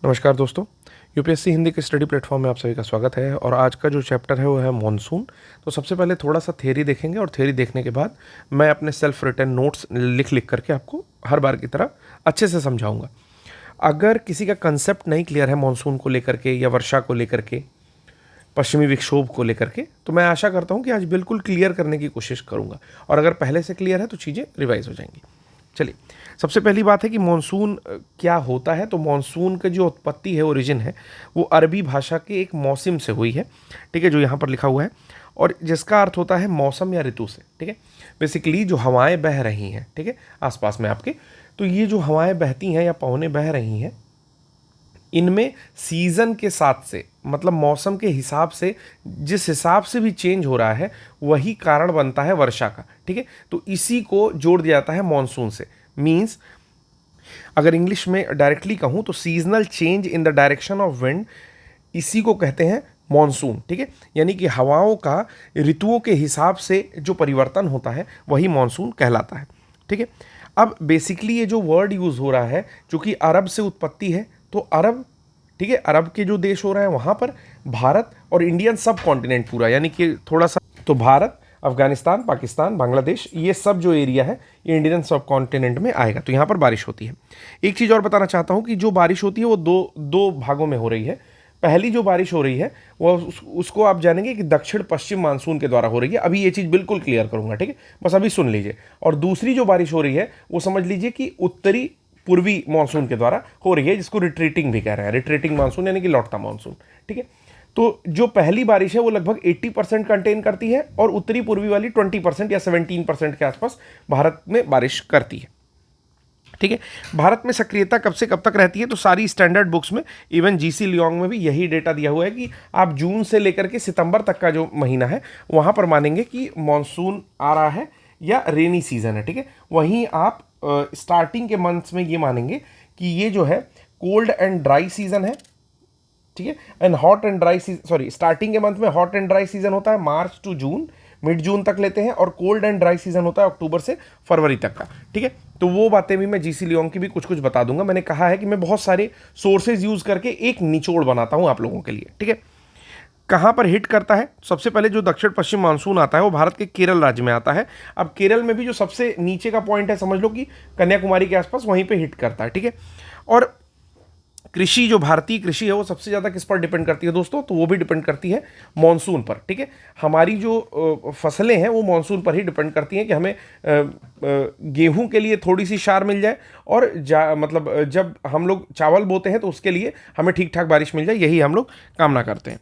नमस्कार दोस्तों, यूपीएससी हिंदी के स्टडी प्लेटफॉर्म में आप सभी का स्वागत है। और आज का जो चैप्टर है वो है मॉनसून। तो सबसे पहले थोड़ा सा थ्योरी देखेंगे और थ्योरी देखने के बाद मैं अपने सेल्फ रिटन नोट्स लिख लिख करके आपको हर बार की तरह अच्छे से समझाऊंगा। अगर किसी का कंसेप्ट नहीं क्लियर है मॉनसून को लेकर के या वर्षा को लेकर के, पश्चिमी विक्षोभ को लेकर के, तो मैं आशा करता हूँ कि आज बिल्कुल क्लियर करने की कोशिश करूँगा। और अगर पहले से क्लियर है तो चीज़ें रिवाइज हो जाएंगी। चलिए, सबसे पहली बात है कि मॉनसून क्या होता है। तो मॉनसून का जो उत्पत्ति है, ओरिजिन है, वो अरबी भाषा के एक मौसम से हुई है, ठीक है, जो यहाँ पर लिखा हुआ है, और जिसका अर्थ होता है मौसम या ऋतु से, ठीक है। बेसिकली जो हवाएं बह रही हैं, ठीक है, आसपास में आपके, तो ये जो हवाएं बहती हैं या पवनें बह रही हैं, इनमें सीज़न के साथ से, मतलब मौसम के हिसाब से, जिस हिसाब से भी चेंज हो रहा है वही कारण बनता है वर्षा का, ठीक है। तो इसी को जोड़ दिया जाता है मॉनसून से। मींस अगर इंग्लिश में डायरेक्टली कहूँ तो seasonal change in the direction of wind, इसी को कहते हैं मॉनसून, ठीक है। यानी कि हवाओं का ऋतुओं के हिसाब से जो परिवर्तन होता है वही मॉनसून कहलाता है, ठीक है। अब बेसिकली ये जो वर्ड यूज़ हो रहा है, चूँकि अरब से उत्पत्ति है, तो अरब, ठीक है, अरब के जो देश हो रहे हैं वहाँ पर भारत और इंडियन सब कॉन्टिनेंट पूरा, यानी कि थोड़ा सा, तो भारत, अफगानिस्तान, पाकिस्तान, बांग्लादेश, ये सब जो एरिया है ये इंडियन सब कॉन्टिनेंट में आएगा। तो यहाँ पर बारिश होती है। एक चीज़ और बताना चाहता हूँ कि जो बारिश होती है वो दो भागों में हो रही है। पहली जो बारिश हो रही है वो उसको आप जानेंगे कि दक्षिण पश्चिम मानसून के द्वारा हो रही है। अभी ये चीज़ बिल्कुल क्लियर करूँगा, ठीक है, बस अभी सुन लीजिए। और दूसरी जो बारिश हो रही है वो समझ लीजिए कि उत्तरी पूर्वी मानसून के द्वारा हो रही है, जिसको रिट्रीटिंग भी कह रहे हैं, रिट्रीटिंग मानसून यानी कि लौटता मानसून, ठीक है। तो जो पहली बारिश है वो लगभग 80% कंटेन करती है और उत्तरी पूर्वी वाली 20% या 17% के आसपास भारत में बारिश करती है, ठीक है। भारत में सक्रियता कब से कब तक रहती है, तो सारी स्टैंडर्ड बुक्स में, इवन जीसी लियोंग में भी यही डेटा दिया हुआ है कि आप जून से लेकर के सितंबर तक का जो महीना है वहाँ पर मानेंगे कि मानसून आ रहा है या रेनी सीजन है, ठीक है। वहीं आप स्टार्टिंग के मंथ्स में ये मानेंगे कि ये जो है कोल्ड एंड ड्राई सीजन है, ठीक है। And hot and dry season, sorry, starting के मंथ में हॉट एंड ड्राई सीजन होता है मार्च टू जून, मिड जून तक लेते हैं, और कोल्ड एंड ड्राई सीजन होता है अक्टूबर से फरवरी तक का, ठीक है। तो वो बातें भी मैं जीसी लियोंग की भी कुछ कुछ बता दूंगा। मैंने कहा है कि मैं बहुत सारे सोर्सेज यूज करके एक निचोड़ बनाता हूं आप लोगों के लिए, ठीक है। कहाँ पर हिट करता है? सबसे पहले जो दक्षिण पश्चिम मानसून आता है वो भारत के केरल राज्य में आता है। अब केरल में भी जो सबसे नीचे का पॉइंट है, समझ लो कि कन्याकुमारी के आसपास, वहीं पे हिट करता है, ठीक है। और कृषि, जो भारतीय कृषि है वो सबसे ज़्यादा किस पर डिपेंड करती है दोस्तों? तो वो भी डिपेंड करती है मॉनसून पर, ठीक है। हमारी जो फसलें हैं वो मॉनसून पर ही डिपेंड करती हैं कि हमें गेहूं के लिए थोड़ी सी शार मिल जाए, और मतलब जब हम लोग चावल बोते हैं तो उसके लिए हमें ठीक ठाक बारिश मिल जाए, यही हम लोग कामना करते हैं,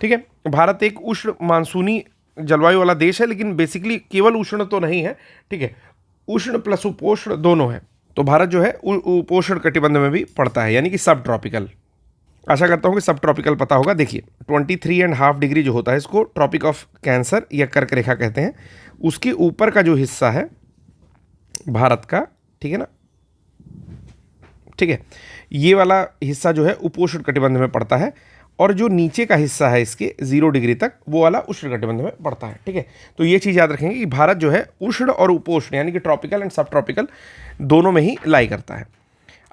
ठीक है। भारत एक उष्ण मानसूनी जलवायु वाला देश है, लेकिन बेसिकली केवल उष्ण तो नहीं है, ठीक है, उष्ण प्लस उपोष्ण दोनों है। तो भारत जो है उपोष्ण कटिबंध में भी पड़ता है, यानी कि सब ट्रॉपिकल। आशा करता हूँ कि सब ट्रॉपिकल पता होगा। देखिए 23.5 डिग्री जो होता है इसको ट्रॉपिक ऑफ कैंसर या कर्क रेखा कहते हैं। उसके ऊपर का जो हिस्सा है भारत का, ठीक है ना, ठीक है, ये वाला हिस्सा जो है उपोष्ण कटिबंध में पड़ता है, और जो नीचे का हिस्सा है इसके 0 डिग्री तक, वो वाला उष्ण कटिबंध में पड़ता है, ठीक है। तो ये चीज़ याद रखेंगे कि भारत जो है उष्ण और उपोष्ण यानी कि ट्रॉपिकल एंड सब ट्रॉपिकल दोनों में ही लाई करता है।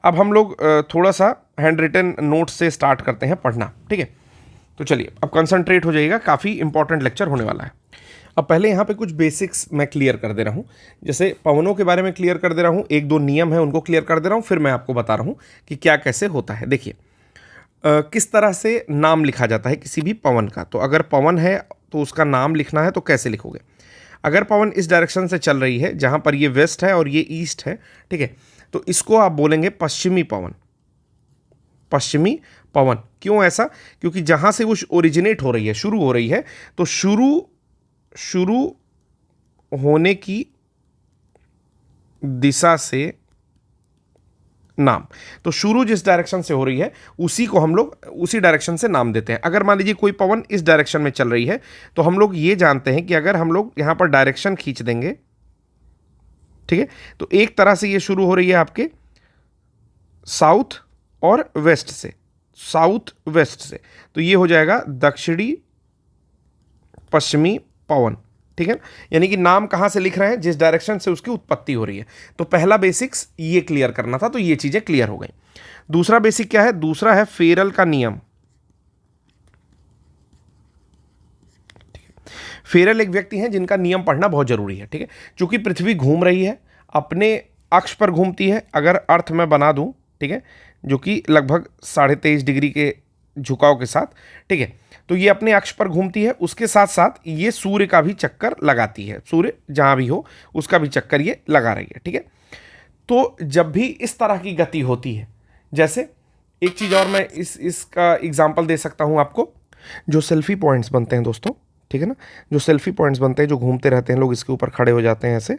अब हम लोग थोड़ा सा हैंड रिटन नोट्स से स्टार्ट करते हैं पढ़ना, ठीक है। तो चलिए, अब कंसंट्रेट हो जाइएगा, काफ़ी इंपॉर्टेंट लेक्चर होने वाला है। अब पहले यहाँ पे कुछ बेसिक्स मैं क्लियर कर दे रहा हूँ, जैसे पवनों के बारे में क्लियर कर दे रहा हूँ, एक दो नियम है उनको क्लियर कर दे रहा हूँ, फिर मैं आपको बता रहा हूँ कि क्या कैसे होता है। देखिए किस तरह से नाम लिखा जाता है किसी भी पवन का। तो अगर पवन है तो उसका नाम लिखना है तो कैसे लिखोगे? अगर पवन इस डायरेक्शन से चल रही है, जहाँ पर ये वेस्ट है और ये ईस्ट है, ठीक है, तो इसको आप बोलेंगे पश्चिमी पवन। पश्चिमी पवन क्यों ऐसा? क्योंकि जहाँ से वो ओरिजिनेट हो रही है, शुरू हो रही है, तो शुरू होने की दिशा से नाम, तो शुरू जिस डायरेक्शन से हो रही है उसी को हम लोग उसी डायरेक्शन से नाम देते हैं। अगर मान लीजिए कोई पवन इस डायरेक्शन में चल रही है, तो हम लोग ये जानते हैं कि अगर हम लोग यहां पर डायरेक्शन खींच देंगे, ठीक है, तो एक तरह से ये शुरू हो रही है आपके साउथ और वेस्ट से, साउथ वेस्ट से, तो ये हो जाएगा दक्षिणी पश्चिमी पवन, ठीक है, यानी कि नाम कहाँ से लिख रहे हैं, जिस डायरेक्शन से उसकी उत्पत्ति हो रही है। तो पहला बेसिक्स ये क्लियर करना था, तो ये चीजें क्लियर हो गई। दूसरा बेसिक क्या है, दूसरा है फेरल का नियम। फेरल एक व्यक्ति हैं जिनका नियम पढ़ना बहुत जरूरी है, ठीक है। चूंकि पृथ्वी घूम रही है, अपने अक्ष पर घूमती है, अगर अर्थ में बना दूं, ठीक है, जो कि लगभग 23.5 डिग्री के झुकाव के साथ, ठीक है, तो ये अपने अक्ष पर घूमती है, उसके साथ साथ ये सूर्य का भी चक्कर लगाती है, सूर्य जहां भी हो उसका भी चक्कर ये लगा रही है, ठीक है। तो जब भी इस तरह की गति होती है, जैसे एक चीज और मैं इसका एग्जाम्पल दे सकता हूं आपको, जो सेल्फी पॉइंट्स बनते हैं दोस्तों, ठीक है ना, जो सेल्फी पॉइंट्स बनते हैं, जो घूमते रहते हैं, लोग इसके ऊपर खड़े हो जाते हैं ऐसे,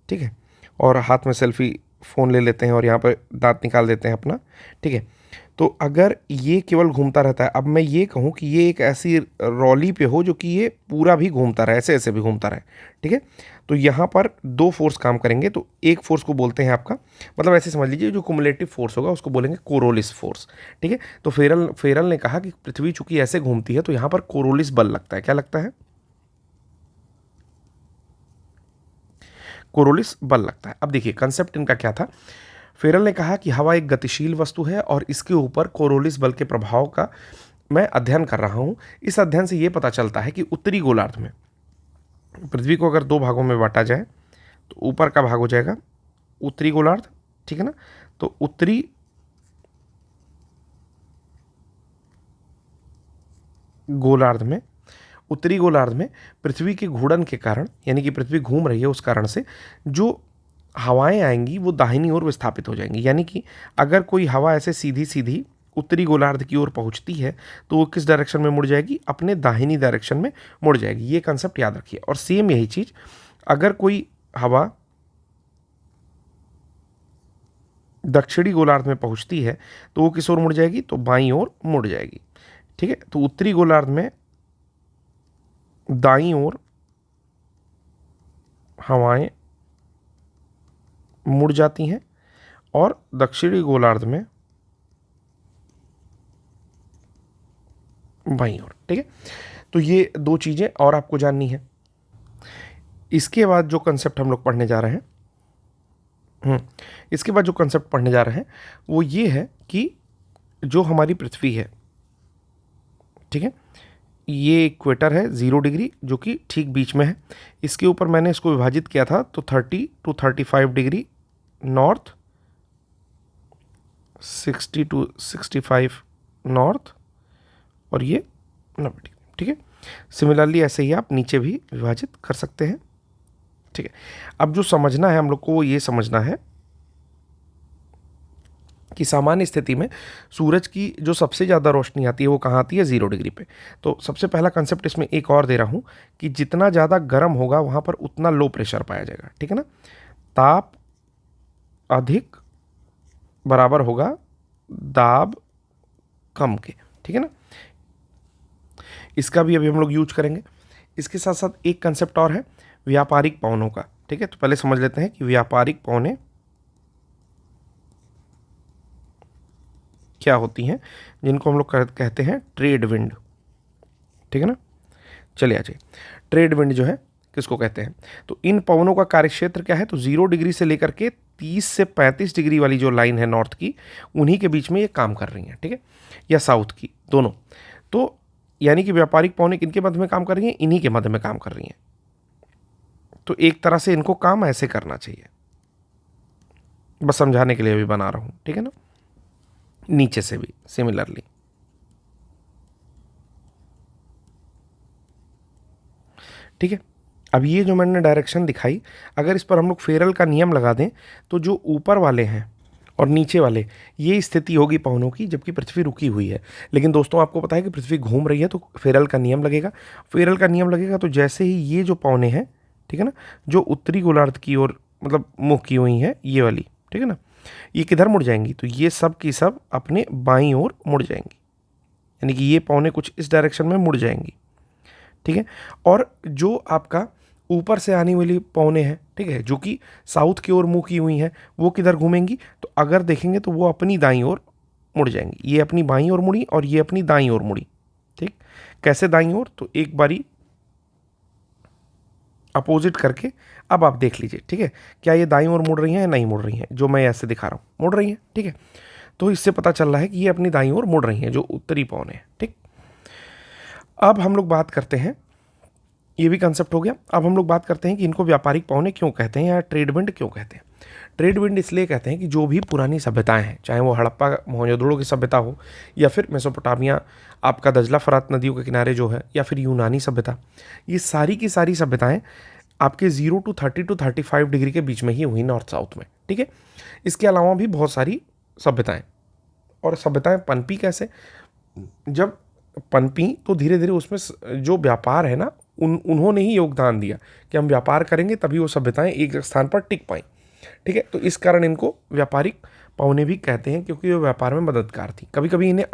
ठीक है, और हाथ में सेल्फी फ़ोन ले लेते हैं और यहाँ पर दांत निकाल देते हैं अपना, ठीक है। तो अगर ये केवल घूमता रहता है, अब मैं ये कहूँ कि ये एक ऐसी रॉली पे हो जो कि ये पूरा भी घूमता रहे, ऐसे ऐसे भी घूमता रहे, ठीक है, तो यहाँ पर दो फोर्स काम करेंगे। तो एक फोर्स को बोलते हैं आपका, मतलब ऐसे समझ लीजिए, जो कुमुलेटिव फोर्स होगा उसको बोलेंगे कोरोलिस फोर्स, ठीक है। तो फेरल ने कहा कि पृथ्वी चूंकि ऐसे घूमती है तो यहाँ पर कोरोलिस बल लगता है। क्या लगता है? कोरोलिस बल लगता है। अब देखिए कंसेप्ट इनका क्या था। फेरल ने कहा कि हवा एक गतिशील वस्तु है और इसके ऊपर कोरोलिस बल के प्रभाव का मैं अध्ययन कर रहा हूं। इस अध्ययन से यह पता चलता है कि उत्तरी गोलार्ध में पृथ्वी को अगर दो भागों में बांटा जाए तो ऊपर का भाग हो जाएगा उत्तरी गोलार्ध, ठीक है ना। तो उत्तरी गोलार्ध में पृथ्वी के घूर्णन के कारण, यानी कि पृथ्वी घूम रही है उस कारण से जो हवाएं आएंगी वो दाहिनी ओर विस्थापित हो जाएंगी। यानी कि अगर कोई हवा ऐसे सीधी सीधी उत्तरी गोलार्ध की ओर पहुंचती है तो वो किस डायरेक्शन में मुड़ जाएगी? अपने दाहिनी डायरेक्शन में मुड़ जाएगी। ये कंसेप्ट याद रखिए। और सेम यही चीज अगर कोई हवा दक्षिणी गोलार्ध में पहुंचती है तो वो किस ओर मुड़ जाएगी? तो बाईं ओर मुड़ जाएगी, ठीक है। तो उत्तरी गोलार्ध में दाईं ओर हवाएं मुड़ जाती हैं और दक्षिणी गोलार्ध में बाईं ओर, ठीक है। तो ये दो चीजें और आपको जाननी है। इसके बाद जो कंसेप्ट हम लोग पढ़ने जा रहे हैं वो ये है कि जो हमारी पृथ्वी है, ठीक है, ये इक्वेटर है 0 डिग्री जो कि ठीक बीच में है। इसके ऊपर मैंने इसको विभाजित किया था तो 30 to 35 degree north, 60 to 65 north और ये 90 डिग्री, ठीक है। सिमिलरली ऐसे ही आप नीचे भी विभाजित कर सकते हैं, ठीक है। अब जो समझना है हम लोग को वो ये समझना है कि सामान्य स्थिति में सूरज की जो सबसे ज़्यादा रोशनी आती है वो कहाँ आती है? 0 डिग्री पे। तो सबसे पहला कंसेप्ट इसमें एक और दे रहा हूँ कि जितना ज़्यादा गर्म होगा वहाँ पर उतना लो प्रेशर पाया जाएगा, ठीक है ना। ताप अधिक बराबर होगा दाब कम के, ठीक है ना। इसका भी अभी हम लोग यूज करेंगे। इसके साथ साथ एक कंसेप्ट और है व्यापारिक पवनों का, ठीक है। तो पहले समझ लेते हैं कि व्यापारिक पवनें क्या होती हैं, जिनको हम लोग कहते हैं ट्रेड विंड, ठीक है ना। चलिए आ जाइए, ट्रेड विंड जो है किसको कहते हैं? तो इन पवनों का कार्यक्षेत्र क्या है? तो 0 डिग्री से लेकर के 30 से 35 डिग्री वाली जो लाइन है नॉर्थ की, उन्हीं के बीच में ये काम कर रही हैं, ठीक है, या साउथ की, दोनों। तो यानी कि व्यापारिक पवनें किनके मध्य में काम कर रही हैं? इन्हीं के मध्य में काम कर रही हैं। तो एक तरह से इनको काम ऐसे करना चाहिए, बस समझाने के लिए भी बना रहा हूं, ठीक है ना। नीचे से भी सिमिलरली, ठीक है। अब ये जो मैंने डायरेक्शन दिखाई, अगर इस पर हम लोग फेरल का नियम लगा दें तो जो ऊपर वाले हैं और नीचे वाले, ये स्थिति होगी पवनों की जबकि पृथ्वी रुकी हुई है। लेकिन दोस्तों आपको पता है कि पृथ्वी घूम रही है तो फेरल का नियम लगेगा। फेरल का नियम लगेगा तो जैसे ही ये जो पवनें हैं, ठीक है ना, जो उत्तरी गोलार्ध की ओर मतलब मुख की हुई हैं, ये वाली, ठीक है ना, ये किधर मुड़ जाएंगी? तो ये सब की सब अपने बाईं ओर मुड़ जाएंगी, यानी कि ये पौने कुछ इस डायरेक्शन में मुड़ जाएंगी, ठीक है। और जो आपका ऊपर से आने वाली पौने हैं, ठीक है, जो कि साउथ की ओर मुंह की हुई हैं, वो किधर घूमेंगी? तो अगर देखेंगे तो वो अपनी दाईं ओर मुड़ जाएंगी। ये अपनी बाईं ओर मुड़ी और ये अपनी दाईं ओर मुड़ी, ठीक। कैसे दाईं ओर? तो एक बारी अपोजिट करके अब आप देख लीजिए, ठीक है, क्या ये दाईं ओर मुड़ रही हैं या नहीं मुड़ रही हैं। जो मैं ऐसे दिखा रहा हूँ मुड़ रही हैं, ठीक है। तो इससे पता चल रहा है कि ये अपनी दाईं ओर मुड़ रही हैं, जो उत्तरी पवन है, ठीक। अब हम लोग बात करते हैं, ये भी कंसेप्ट हो गया। अब हम लोग बात करते हैं कि इनको व्यापारिक पवने क्यों कहते हैं या ट्रेड विंड क्यों कहते हैं। ट्रेड विंड इसलिए कहते हैं कि जो भी पुरानी सभ्यताएं हैं, चाहे वो हड़प्पा मोहनजोदड़ो की सभ्यता हो या फिर मेसोपोटामिया, आपका दजला फरात नदियों के किनारे जो है, या फिर यूनानी सभ्यता, ये सारी की सारी सभ्यताएं आपके 0 to 30 to 35 डिग्री के बीच में ही हुई, नॉर्थ साउथ में, ठीक है। इसके अलावा भी बहुत सारी सभ्यताएं, और सभ्यताएं पनपी कैसे, जब पनपी तो धीरे धीरे उसमें जो व्यापार है ना, उन्होंने ही योगदान दिया कि हम व्यापार करेंगे तभी वो सभ्यताएं एक स्थान पर टिक पाई, ठीक है। तो इस कारण इनको व्यापारिक पवने भी कहते हैं, क्योंकि वो व्यापार में मददगार थी। कभी कभी इन्हें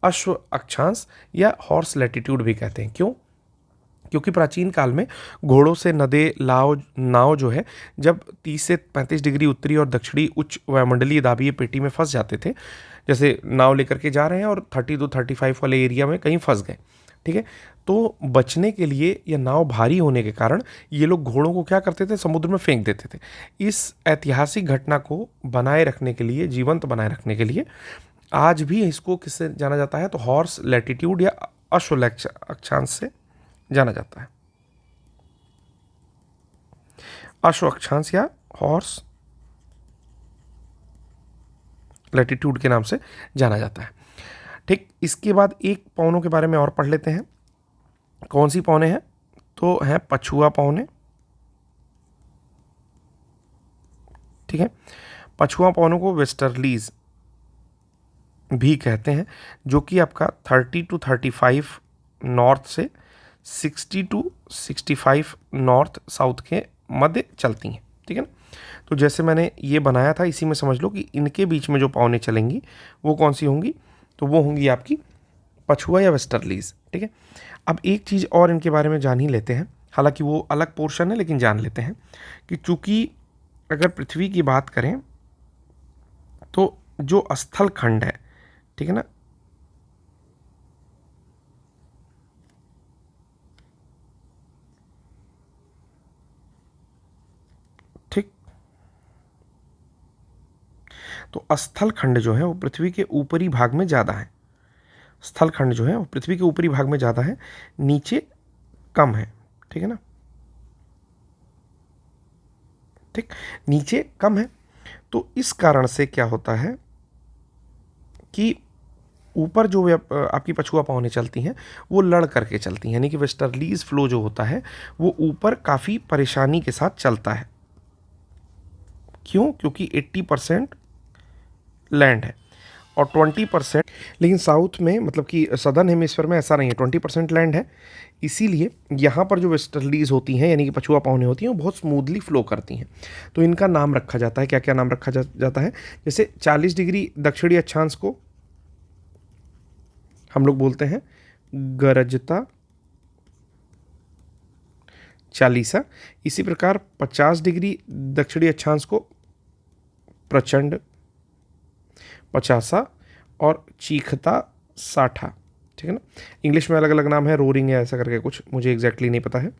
अश्व अक्षांश या हॉर्स लैटिट्यूड भी कहते हैं। क्यों? क्योंकि प्राचीन काल में घोड़ों से नदे नाव जो है, जब 30 से 35 डिग्री उत्तरी और दक्षिणी उच्च वायुमंडलीय दाबीय पेटी में फंस जाते थे, जैसे नाव लेकर के जा रहे हैं और 30 to 35 वाले एरिया में कहीं फंस गए, ठीक है, तो बचने के लिए या नाव भारी होने के कारण ये लोग घोड़ों को क्या करते थे, समुद्र में फेंक देते थे। इस ऐतिहासिक घटना को बनाए रखने के लिए, जीवंत बनाए रखने के लिए, आज भी इसको किससे जाना जाता है, तो हॉर्स लैटिट्यूड या अश्व अक्षांश से जाना जाता है। अश्व अक्षांश या हॉर्स लैटिट्यूड के नाम से जाना जाता है, ठीक। इसके बाद एक पवनों के बारे में और पढ़ लेते हैं। कौन सी पवने हैं? तो हैं पछुआ पवने, ठीक है। पछुआ पवनों को वेस्टर्लीज भी कहते हैं, जो कि आपका 30 to 35 नॉर्थ से 60 to 65 नॉर्थ साउथ के मध्य चलती हैं, ठीक है ना। तो जैसे मैंने ये बनाया था, इसी में समझ लो कि इनके बीच में जो पवनें चलेंगी वो कौन सी होंगी, तो वो होंगी आपकी पछुआ या वेस्टर्लीज, ठीक है। अब एक चीज़ और इनके बारे में जान ही लेते हैं, हालांकि वो अलग पोर्शन है, लेकिन जान लेते हैं कि चूंकि अगर पृथ्वी की बात करें तो जो स्थल खंड है, ठीक है ना, ठीक, तो स्थल खंड जो है वो पृथ्वी के ऊपरी भाग में ज़्यादा है। स्थल खंड जो है वो पृथ्वी के ऊपरी भाग में ज़्यादा है, नीचे कम है, ठीक है ना, ठीक, नीचे कम है। तो इस कारण से क्या होता है कि ऊपर जो आपकी पछुआ पवनें चलती हैं वो लड़ करके चलती हैं, यानी कि वेस्टर्लीज फ्लो जो होता है वो ऊपर काफ़ी परेशानी के साथ चलता है। क्यों? क्योंकि 80% लैंड है और 20%, लेकिन साउथ में, मतलब कि सदर्न हेमिस्फीयर में ऐसा नहीं है, 20% लैंड है। इसीलिए यहाँ पर जो वेस्टर्लीज होती हैं, यानी कि पछुआ पवनें होती हैं, वो बहुत स्मूथली फ्लो करती हैं। तो इनका नाम रखा जाता है, क्या क्या नाम रखा जाता है, जैसे 40 डिग्री दक्षिणी अक्षांश को हम लोग बोलते हैं गरजता चालीसा। इसी प्रकार 50 डिग्री दक्षिणी अक्षांश को प्रचंड पचासा और चीखता साठा, ठीक है ना। इंग्लिश में अलग अलग नाम है, रोरिंग है, ऐसा करके कुछ, मुझे एग्जैक्टली नहीं पता है,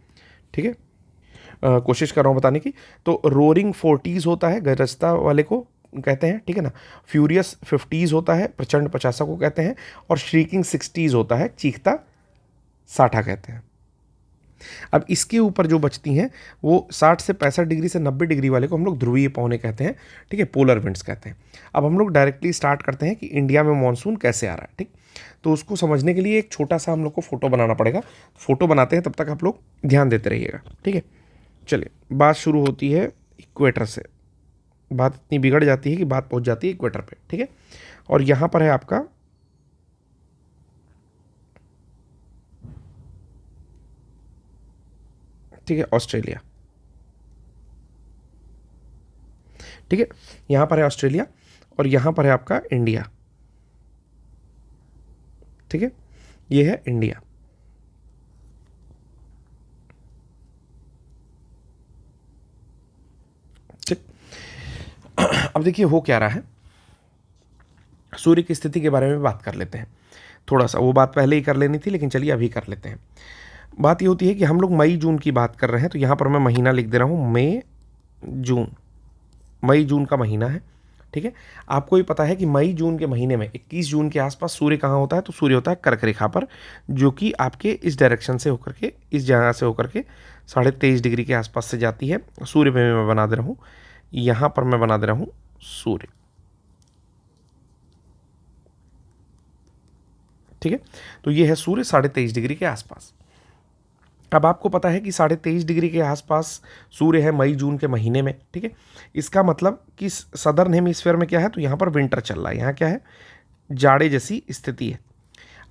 ठीक है। कोशिश कर रहा हूँ बताने की। तो रोरिंग 40s होता है, गरजता वाले को कहते हैं, ठीक है ना। फ्यूरियस 50s होता है, प्रचंड 50 को कहते हैं, और श्रीकिंग 60s होता है, चीखता 60 कहते हैं। अब इसके ऊपर जो बचती हैं वो 60 से 65 डिग्री से 90 डिग्री वाले को हम लोग ध्रुवीय पवनें कहते हैं, ठीक है, पोलर विंड्स कहते हैं। अब हम लोग डायरेक्टली स्टार्ट करते हैं कि इंडिया में मानसून कैसे आ रहा है, ठीक। तो उसको समझने के लिए एक छोटा सा हम लोग को फोटो बनाना पड़ेगा। फोटो बनाते हैं, तब तक आप लोग ध्यान देते रहिएगा, ठीक है। चलिए, बात शुरू होती है इक्वेटर से। बात इतनी बिगड़ जाती है कि बात पहुंच जाती है इक्वेटर पे, ठीक है। और यहाँ पर है आपका ठीक है ऑस्ट्रेलिया, ठीक है, यहाँ पर है ऑस्ट्रेलिया और यहाँ पर है आपका इंडिया, ठीक है, ये है इंडिया, ठीक। अब देखिए हो क्या रहा है, सूर्य की स्थिति के बारे में बात कर लेते हैं थोड़ा सा। वो बात पहले ही कर लेनी थी, लेकिन चलिए अभी कर लेते हैं। बात ये होती है कि हम लोग मई जून की बात कर रहे हैं, तो यहाँ पर मैं महीना लिख दे रहा हूँ, मई जून। मई जून का महीना है, ठीक है। आपको ही पता है कि मई जून के महीने में 21 जून के आसपास सूर्य कहाँ होता है, तो सूर्य होता है कर्क रेखा पर, जो कि आपके इस डायरेक्शन से होकर के, इस जगह से होकर के 23.5 डिग्री के आसपास से जाती है। सूर्य पे मैं बना दे रहा हूँ, यहाँ पर मैं बना दे रहा हूँ सूर्य, ठीक है। तो ये है सूर्य 23.5 डिग्री के आसपास। अब आपको पता है कि 23.5 डिग्री के आसपास सूर्य है मई जून के महीने में, ठीक है। इसका मतलब कि सदर्न हेमिस्फीयर में क्या है, तो यहाँ पर विंटर चल रहा है, यहाँ क्या है, जाड़े जैसी स्थिति है।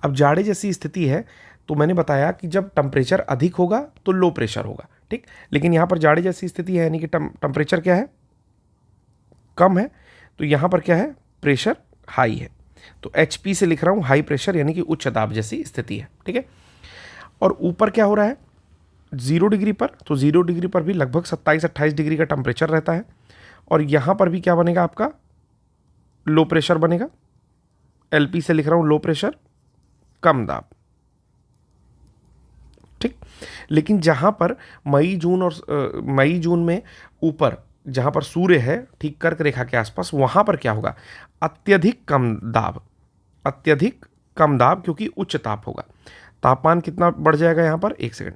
अब जाड़े जैसी स्थिति है तो मैंने बताया कि जब टेम्परेचर अधिक होगा तो लो प्रेशर होगा, ठीक। लेकिन यहाँ पर जाड़े जैसी स्थिति है, यानी कि टेम्परेचर क्या है, कम है, तो यहाँ पर क्या है, प्रेशर हाई है। तो HP से लिख रहा हूँ हाई प्रेशर, यानी कि उच्च दाब जैसी स्थिति है, ठीक है। और ऊपर क्या हो रहा है, 0 डिग्री पर, तो 0 डिग्री पर भी लगभग 27-28 डिग्री का टेम्परेचर रहता है। और यहाँ पर भी क्या बनेगा आपका, लो प्रेशर बनेगा। LP से लिख रहा हूँ लो प्रेशर, कम दाब, ठीक। लेकिन जहाँ पर मई जून में ऊपर जहाँ पर सूर्य है ठीक कर्क रेखा के आसपास, वहाँ पर क्या होगा, अत्यधिक कम दाब, अत्यधिक कम दाब, क्योंकि उच्च ताप होगा। तापमान कितना बढ़ जाएगा यहाँ पर, एक सेकंड,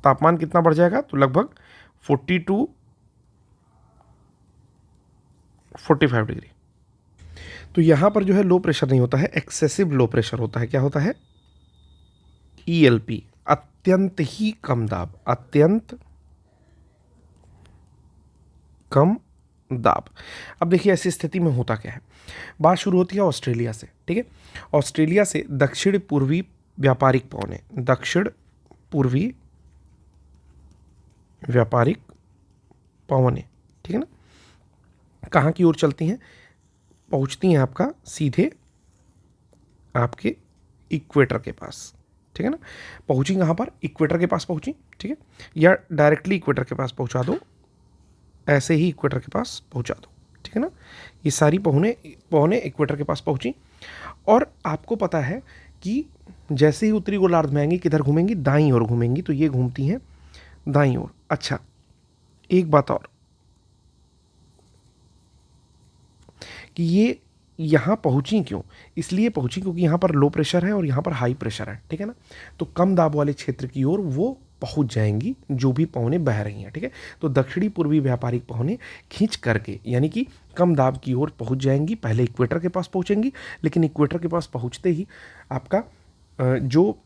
तापमान कितना बढ़ जाएगा, तो लगभग 42 45 डिग्री। तो यहाँ पर जो है लो प्रेशर नहीं होता है, एक्सेसिव लो प्रेशर होता है। क्या होता है, ELP, अत्यंत ही कम दाब, अत्यंत कम दाब। अब देखिए ऐसी स्थिति में होता क्या है, बात शुरू होती है ऑस्ट्रेलिया से, ठीक है। ऑस्ट्रेलिया से दक्षिण पूर्वी व्यापारिक पवनें, दक्षिण पूर्वी व्यापारिक पवनें, ठीक है ना, कहाँ की ओर चलती हैं, पहुँचती हैं आपका सीधे आपके इक्वेटर के पास, ठीक है ना। पहुँची कहाँ पर, इक्वेटर के पास पहुँची, ठीक है, या डायरेक्टली इक्वेटर के पास पहुँचा दो, ऐसे ही इक्वेटर के पास पहुँचा दो, ठीक है ना। ये सारी पवनें इक्वेटर के पास पहुँची। और आपको पता है कि जैसे ही उत्तरी गोलार्ध में आएंगी, किधर घूमेंगी, दाईं ओर घूमेंगी, तो ये घूमती हैं दाईं ओर। अच्छा, एक बात और, कि ये यहाँ पहुँची क्यों, इसलिए पहुँची क्योंकि यहाँ पर लो प्रेशर है और यहाँ पर हाई प्रेशर है, ठीक है ना। तो कम दाब वाले क्षेत्र की ओर वो पहुँच जाएंगी जो भी पवनें बह रही हैं, ठीक है। तो दक्षिणी पूर्वी व्यापारिक पवनें खींच करके, यानी कि कम दाब की ओर पहुँच जाएंगी, पहले इक्वेटर के पास पहुँचेंगी, लेकिन इक्वेटर के पास पहुँचते ही आपका जो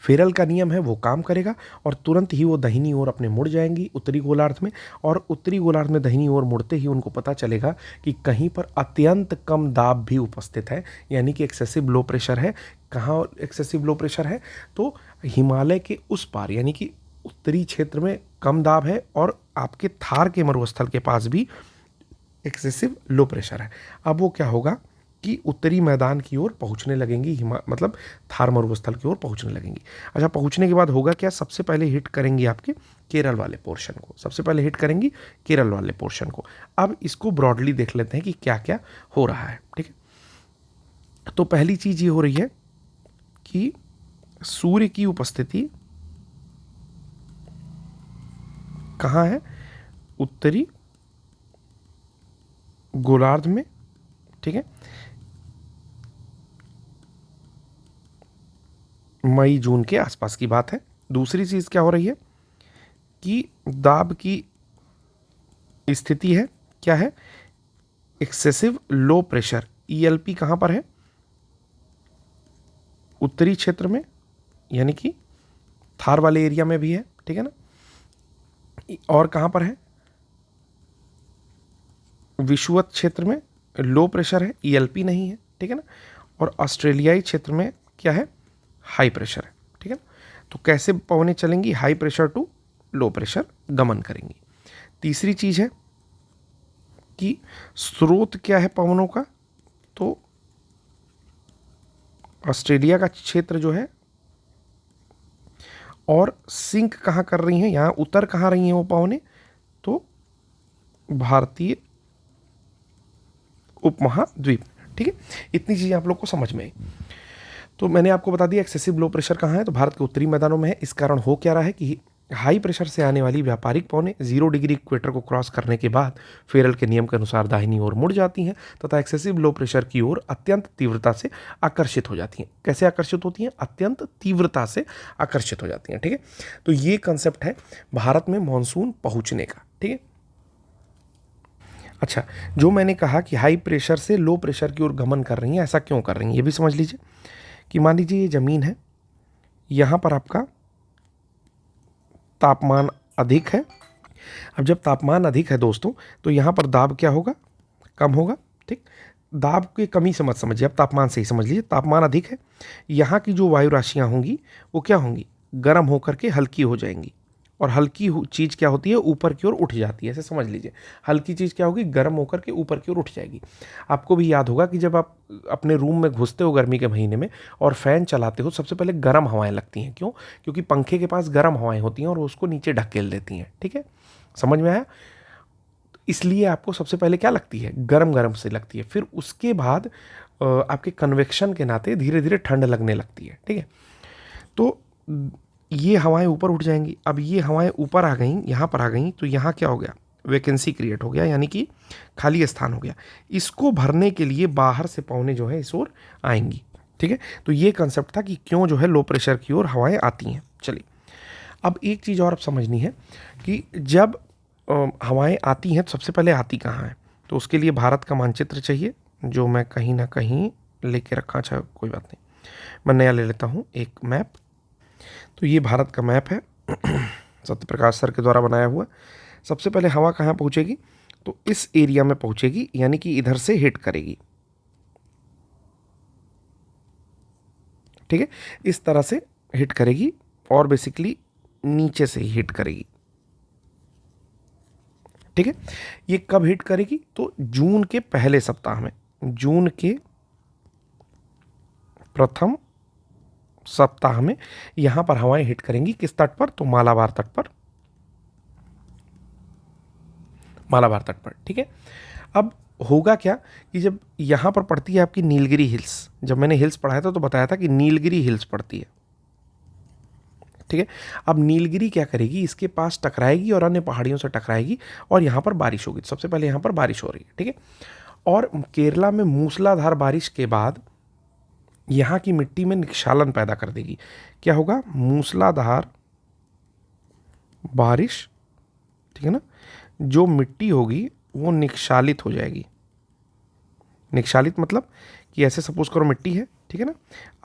फेरल का नियम है वो काम करेगा और तुरंत ही वो दाहिनी ओर अपने मुड़ जाएंगी उत्तरी गोलार्ध में। और उत्तरी गोलार्ध में दाहिनी ओर मुड़ते ही उनको पता चलेगा कि कहीं पर अत्यंत कम दाब भी उपस्थित है, यानी कि एक्सेसिव लो प्रेशर है। कहाँ एक्सेसिव लो प्रेशर है, तो हिमालय के उस पार, यानी कि उत्तरी क्षेत्र में कम दाब है और आपके थार के मरुस्थल के पास भी एक्सेसिव लो प्रेशर है। अब वो क्या होगा कि उत्तरी मैदान की ओर पहुंचने लगेंगी, मतलब थार मरुस्थल की ओर पहुंचने लगेंगी। अच्छा, पहुंचने के बाद होगा क्या, सबसे पहले हिट करेंगी आपके केरल वाले पोर्शन को, सबसे पहले हिट करेंगी केरल वाले पोर्शन को। अब इसको ब्रॉडली देख लेते हैं कि क्या क्या हो रहा है, ठीक है। तो पहली चीज ये हो रही है कि सूर्य की उपस्थिति कहाँ है, उत्तरी गोलार्ध में, ठीक है, मई जून के आसपास की बात है। दूसरी चीज क्या हो रही है कि दाब की स्थिति है, क्या है, एक्सेसिव लो प्रेशर, ELP कहां पर है, उत्तरी क्षेत्र में, यानी कि थार वाले एरिया में भी है, ठीक है ना। और कहां पर है, विषुवत क्षेत्र में लो प्रेशर है, ELP नहीं है, ठीक है ना। और ऑस्ट्रेलियाई क्षेत्र में क्या है, हाई प्रेशर है, ठीक है ना। तो कैसे पवनें चलेंगी, high pressure to low pressure गमन करेंगी। तीसरी चीज है कि स्रोत क्या है पवनों का, तो ऑस्ट्रेलिया का क्षेत्र जो है, और सिंक कहाँ कर रही हैं, यहाँ उतर कहाँ रही हैं वो पवनें, तो भारतीय उपमहाद्वीप, ठीक है। इतनी चीजें आप लोग को समझ में आई। तो मैंने आपको बता दिया एक्सेसिव लो प्रेशर कहाँ है, तो भारत के उत्तरी मैदानों में है। इस कारण हो क्या रहा है कि हाई प्रेशर से आने वाली व्यापारिक पवनें 0 डिग्री इक्वेटर को क्रॉस करने के बाद फेरल के नियम के अनुसार दाहिनी ओर मुड़ जाती हैं तथा एक्सेसिव लो प्रेशर की ओर अत्यंत तीव्रता से आकर्षित हो जाती हैं। कैसे आकर्षित होती हैं? अत्यंत तीव्रता से आकर्षित हो जाती हैं। ठीक है, तो ये कंसेप्ट है भारत में मॉनसून पहुंचने का। ठीक है, अच्छा, जो मैंने कहा कि हाई प्रेशर से लो प्रेशर की ओर गमन कर रही हैं, ऐसा क्यों कर रही हैं ये भी समझ लीजिए। कि मान लीजिए ये ज़मीन है, यहाँ पर आपका तापमान अधिक है। अब जब तापमान अधिक है दोस्तों, तो यहाँ पर दाब क्या होगा? कम होगा। ठीक, दाब की कमी से मत समझिए, अब तापमान से ही समझ लीजिए। तापमान अधिक है, यहाँ की जो वायु राशियाँ होंगी वो क्या होंगी? गर्म होकर के हल्की हो जाएंगी। और हल्की चीज़ क्या होती है? ऊपर की ओर उठ जाती है, ऐसे समझ लीजिए। हल्की चीज़ क्या होगी? गर्म होकर के ऊपर की ओर उठ जाएगी। आपको भी याद होगा कि जब आप अपने रूम में घुसते हो गर्मी के महीने में और फैन चलाते हो, सबसे पहले गर्म हवाएं लगती हैं। क्यों? क्योंकि पंखे के पास गर्म हवाएं होती हैं और उसको नीचे ढकेल देती हैं। ठीक है, समझ में आया? इसलिए आपको सबसे पहले क्या लगती है? गरम गरम से लगती है। फिर उसके बाद आपके कन्वेक्शन के नाते धीरे धीरे ठंड लगने लगती है। ठीक है, तो ये हवाएं ऊपर उठ जाएंगी। अब ये हवाएं ऊपर आ गई, यहाँ पर आ गई, तो यहाँ क्या हो गया? वैकेंसी क्रिएट हो गया, यानी कि खाली स्थान हो गया। इसको भरने के लिए बाहर से पवनें जो है इस ओर आएंगी। ठीक है, तो ये कंसेप्ट था कि क्यों जो है लो प्रेशर की ओर हवाएं आती हैं। चलिए, अब एक चीज़ और अब समझनी है कि जब हवाएं आती हैं तो सबसे पहले आती कहाँ है? तो उसके लिए भारत का मानचित्र चाहिए, जो मैं कहीं ना कहीं लेके रखा। अच्छा, कोई बात नहीं, मैं नया ले लेता हूँ एक मैप। तो ये भारत का मैप है सत्यप्रकाश सर के द्वारा बनाया हुआ। सबसे पहले हवा कहाँ पहुँचेगी? तो इस एरिया में पहुँचेगी, यानी कि इधर से हिट करेगी। ठीक है, इस तरह से हिट करेगी और बेसिकली नीचे से ही हिट करेगी। ठीक है, ये कब हिट करेगी? तो जून के पहले सप्ताह में, जून के प्रथम सप्ताह में यहां पर हवाएं हिट करेंगी। किस तट पर? तो मालाबार तट पर, मालाबार तट पर। ठीक है, अब होगा क्या कि जब यहां पर पड़ती है आपकी नीलगिरी हिल्स, जब मैंने हिल्स पढ़ाया था तो बताया था कि नीलगिरी हिल्स पड़ती है। ठीक है, अब नीलगिरी क्या करेगी? इसके पास टकराएगी और अन्य पहाड़ियों से टकराएगी और यहाँ पर बारिश होगी। सबसे पहले यहाँ पर बारिश हो रही है। ठीक है, और केरला में मूसलाधार बारिश के बाद यहाँ की मिट्टी में निक्षालन पैदा कर देगी। क्या होगा? मूसलाधार बारिश, ठीक है ना, जो मिट्टी होगी वो निक्षालित हो जाएगी। निक्षालित मतलब कि ऐसे सपोज करो मिट्टी है, ठीक है ना,